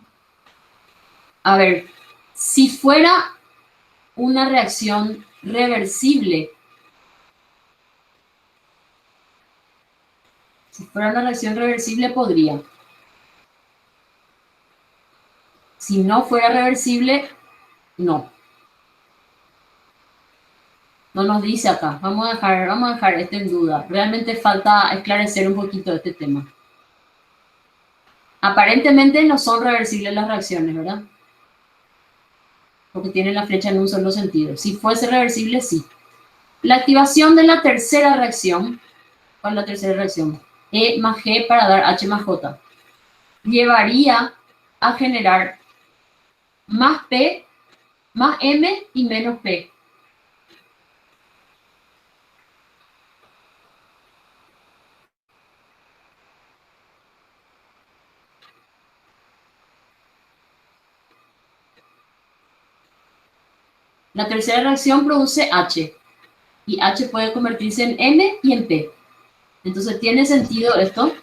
A ver, si fuera una reacción reversible, podría. Si no fuera reversible, no. No nos dice acá. Vamos a dejar esto en duda. Realmente falta esclarecer un poquito este tema. Aparentemente no son reversibles las reacciones, ¿verdad? Porque tienen la flecha en un solo sentido. Si fuese reversible, sí. La activación de la tercera reacción, ¿cuál es la tercera reacción? E más G para dar H más J. Llevaría a generar más P, más M y menos P. La tercera reacción produce H. Y H puede convertirse en M y en P. Entonces, ¿tiene sentido esto?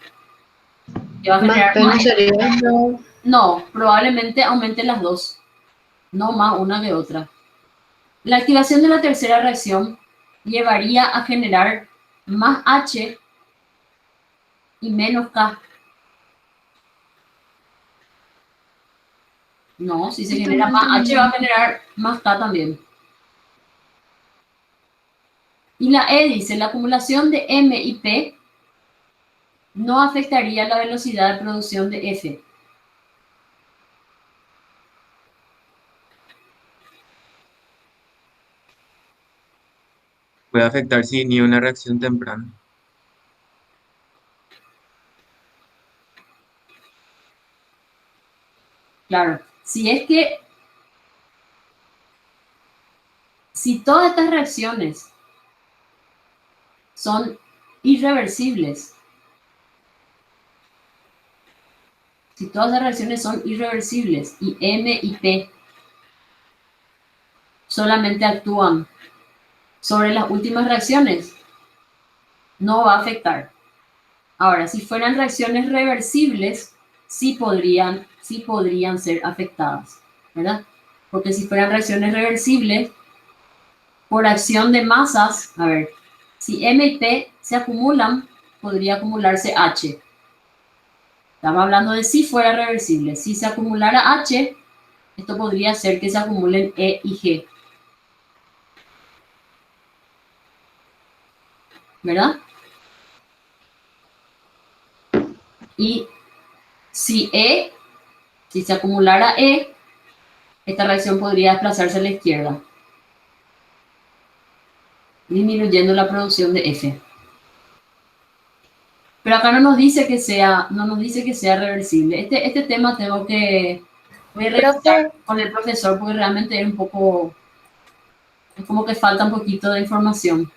Que va a generar Más más. sería. No, probablemente aumente las dos. No más una que otra. La activación de la tercera reacción llevaría a generar más H y menos K. No, si se genera más H va a generar más K también. Y la E dice, la acumulación de M y P no afectaría la velocidad de producción de F. Puede afectar si ni una reacción temprana. Claro, si todas estas reacciones son irreversibles, y M y P solamente actúan sobre las últimas reacciones, no va a afectar. Ahora, si fueran reacciones reversibles, sí podrían ser afectadas, ¿verdad? Porque si fueran reacciones reversibles, por acción de masas, a ver, si M y P se acumulan, podría acumularse H. Estamos hablando de si fuera reversible. Si se acumulara H, esto podría hacer que se acumulen E y G. ¿Verdad? Y si se acumulara E, esta reacción podría desplazarse a la izquierda, disminuyendo la producción de F. Pero acá no nos dice que sea reversible. Este tema voy a revisar con el profesor porque realmente es como que falta un poquito de información.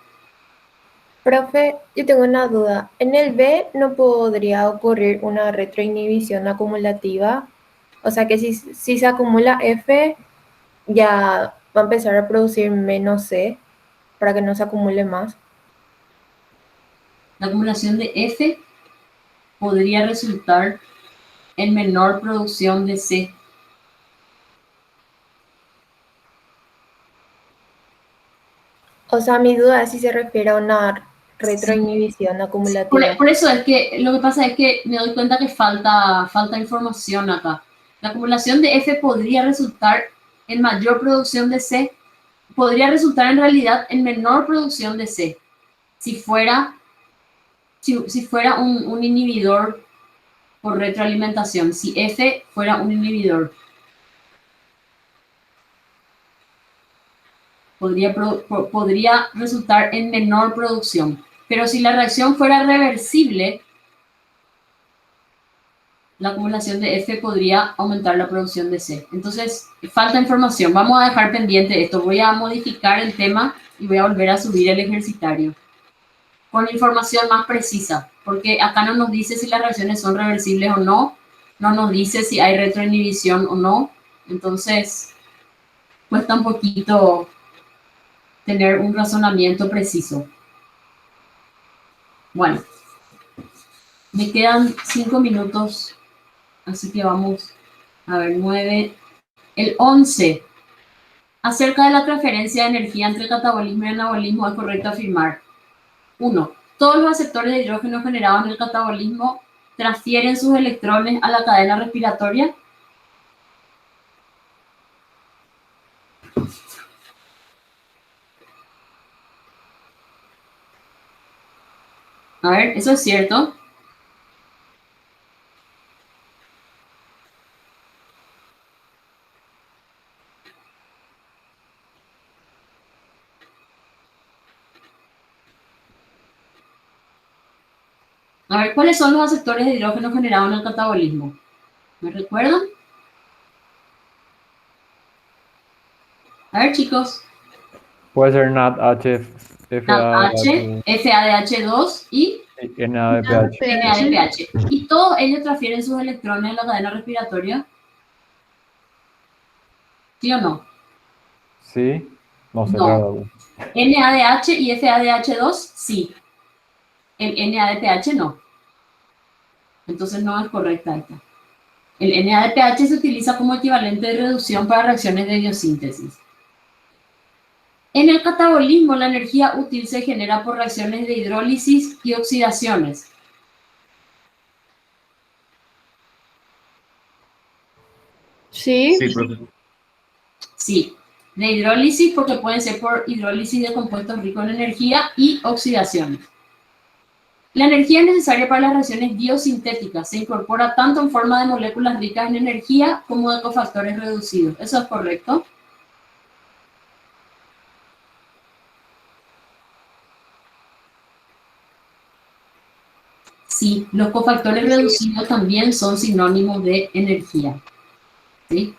Profe, yo tengo una duda. En el B no podría ocurrir una retroinhibición acumulativa. O sea que si se acumula F, ya va a empezar a producir menos C para que no se acumule más. La acumulación de F podría resultar en menor producción de C. O sea, mi duda es si se refiere a una retroinhibición acumulativa. Por eso es que lo que pasa es que me doy cuenta que falta información acá. La acumulación de F podría resultar en mayor producción de C, podría resultar en realidad en menor producción de C, si fuera un inhibidor por retroalimentación, si F fuera un inhibidor. Podría resultar en menor producción. Pero si la reacción fuera reversible, la acumulación de F podría aumentar la producción de C. Entonces, falta información. Vamos a dejar pendiente esto. Voy a modificar el tema y voy a volver a subir el ejercitario con información más precisa, porque acá no nos dice si las reacciones son reversibles o no, no nos dice si hay retroinhibición o no, entonces cuesta un poquito tener un razonamiento preciso. Bueno, me quedan 5 minutos, así que vamos a ver, 9, el 11. Acerca de la transferencia de energía entre catabolismo y anabolismo es correcto afirmar. 1. Todos los aceptores de hidrógeno generados en el catabolismo transfieren sus electrones a la cadena respiratoria. A ver, eso es cierto. A ver, ¿cuáles son los aceptores de hidrógeno generados en el catabolismo? ¿Me recuerdan? A ver, chicos. Puede ser NADH, NADH, FADH2 y NADPH. NADPH. Y todos ellos transfieren sus electrones en la cadena respiratoria. ¿Sí o no? Sí, no sé, No. la verdad. NADH y FADH2, sí. El NADPH no. Entonces no es correcta esta. El NADPH se utiliza como equivalente de reducción para reacciones de biosíntesis. En el catabolismo, la energía útil se genera por reacciones de hidrólisis y oxidaciones. Sí, Sí, profe. Sí, de hidrólisis porque pueden ser por hidrólisis de compuestos ricos en energía y oxidaciones. La energía necesaria para las reacciones biosintéticas se incorpora tanto en forma de moléculas ricas en energía como de cofactores reducidos. ¿Eso es correcto? Sí, los cofactores reducidos también son sinónimos de energía. ¿Sí?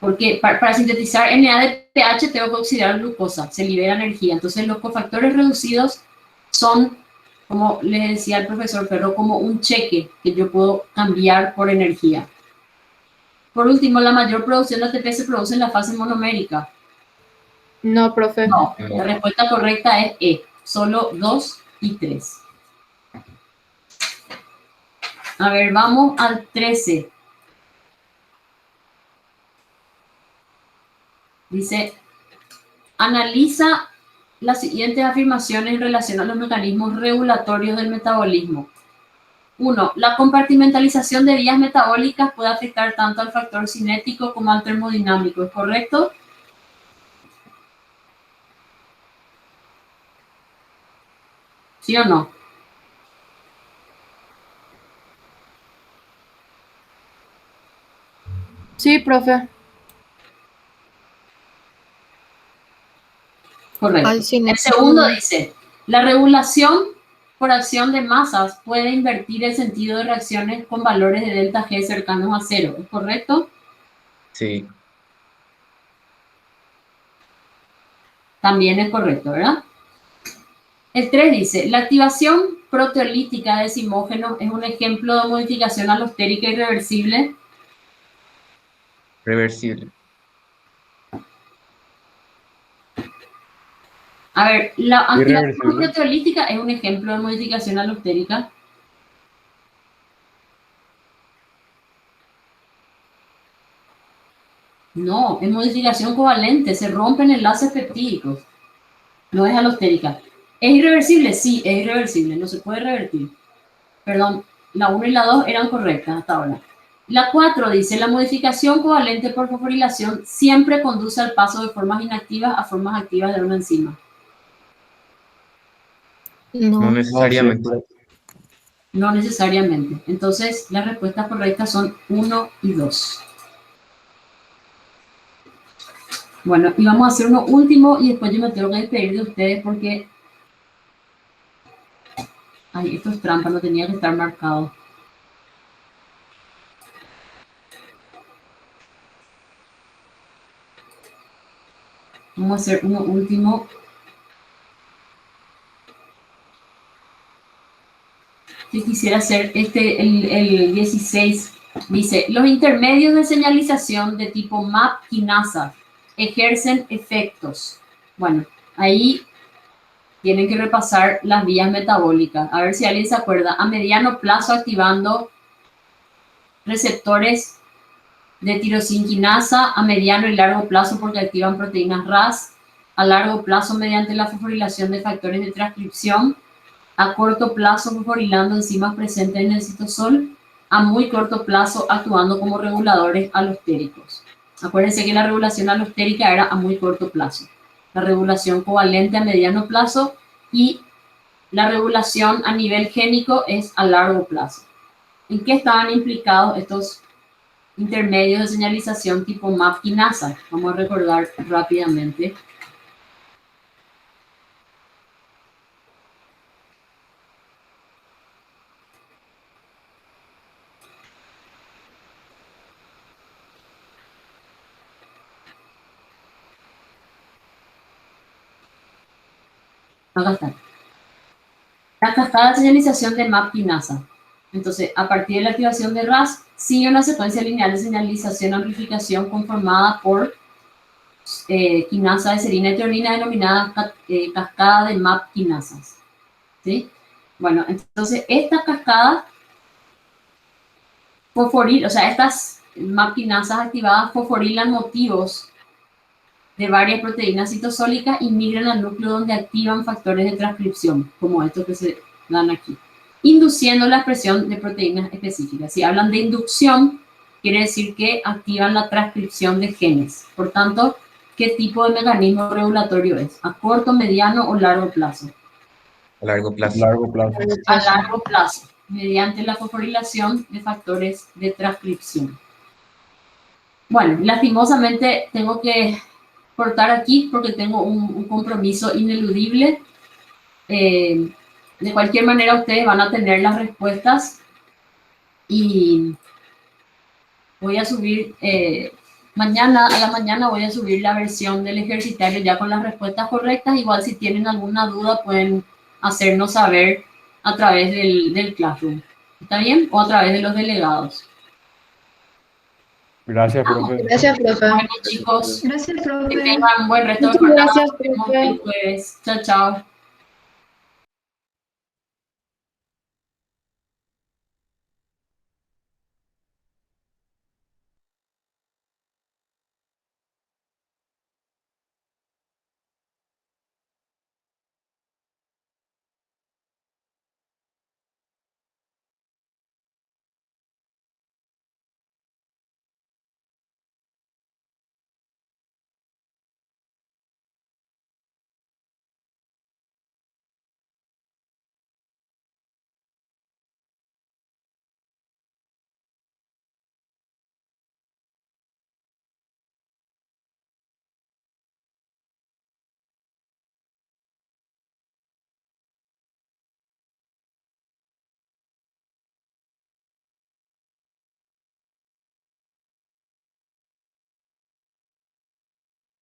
Porque para sintetizar NADPH tengo que oxidar glucosa, se libera energía. Entonces los cofactores reducidos son, como le decía el profesor Ferro, como un cheque que yo puedo cambiar por energía. Por último, la mayor producción de ATP se produce en la fase monomérica. no, profe. No, la respuesta correcta es E, solo 2 y 3. A ver, vamos al 13. Dice, analiza las siguientes afirmaciones en relación a los mecanismos regulatorios del metabolismo. 1. La compartimentalización de vías metabólicas puede afectar tanto al factor cinético como al termodinámico. ¿Es correcto? ¿Sí o no? Sí, profe. Correcto. Al El cinético. segundo dice, la regulación por acción de masas puede invertir el sentido de reacciones con valores de delta G cercanos a cero. ¿Es correcto? Sí. También es correcto, ¿verdad? El 3 dice, la activación proteolítica de simógenos es un ejemplo de modificación alostérica irreversible. Reversible. A ver, la activación Irreversible. proteolítica es un ejemplo de modificación alostérica. No, es modificación covalente, se rompen enlaces peptídicos. No es alostérica. ¿Es irreversible? Sí, es irreversible, no se puede revertir. Perdón, la 1 y la 2 eran correctas hasta ahora. La 4 dice, la modificación covalente por fosforilación siempre conduce al paso de formas inactivas a formas activas de una enzima. No No. necesariamente. No necesariamente. Entonces, las respuestas correctas son 1 y 2. Bueno, y vamos a hacer uno último y después yo me tengo que despedir de ustedes porque... Ay, esto es trampa, no tenía que estar marcado. Vamos a hacer uno último. Que quisiera hacer el 16. Dice, los intermedios de señalización de tipo MAP quinasa ejercen efectos. Bueno, ahí tienen que repasar las vías metabólicas. A ver si alguien se acuerda. A mediano plazo activando receptores de tirosina quinasa, a mediano y largo plazo porque activan proteínas RAS, a largo plazo mediante la fosforilación de factores de transcripción, a corto plazo fosforilando enzimas presentes en el citosol, a muy corto plazo actuando como reguladores alostéricos. Acuérdense que la regulación alostérica era a muy corto plazo, la regulación covalente a mediano plazo y la regulación a nivel génico es a largo plazo. ¿En qué estaban implicados estos intermedios de señalización tipo MAP quinasa? Vamos a recordar rápidamente. Acá está. La cascada de señalización de MAP quinasa. Entonces, a partir de la activación de RAS, sigue una secuencia lineal de señalización amplificación conformada por quinasa de serina y threonina denominada cascada de MAP quinasas. ¿Sí? Bueno, entonces esta cascada fosforila, o sea, estas MAP quinasas activadas fosforilan motivos de varias proteínas citosólicas y migran al núcleo donde activan factores de transcripción, como estos que se dan aquí, induciendo la expresión de proteínas específicas. Si hablan de inducción, quiere decir que activan la transcripción de genes. Por tanto, ¿qué tipo de mecanismo regulatorio es? ¿A corto, mediano o largo plazo? A largo plazo. Largo plazo. A largo plazo, mediante la fosforilación de factores de transcripción. Bueno, lastimosamente tengo que cortar aquí porque tengo un compromiso ineludible. De cualquier manera, ustedes van a tener las respuestas y voy a subir, mañana a la mañana voy a subir la versión del ejercitario ya con las respuestas correctas. Igual si tienen alguna duda pueden hacernos saber a través del Classroom. ¿Está bien? O a través de los delegados. Gracias, profe. Gracias, profe. Bueno, chicos, Gracias, que profe. tengan un buen resto de Muchas jornada. gracias, Nos vemos profe. el jueves. Chao, chao.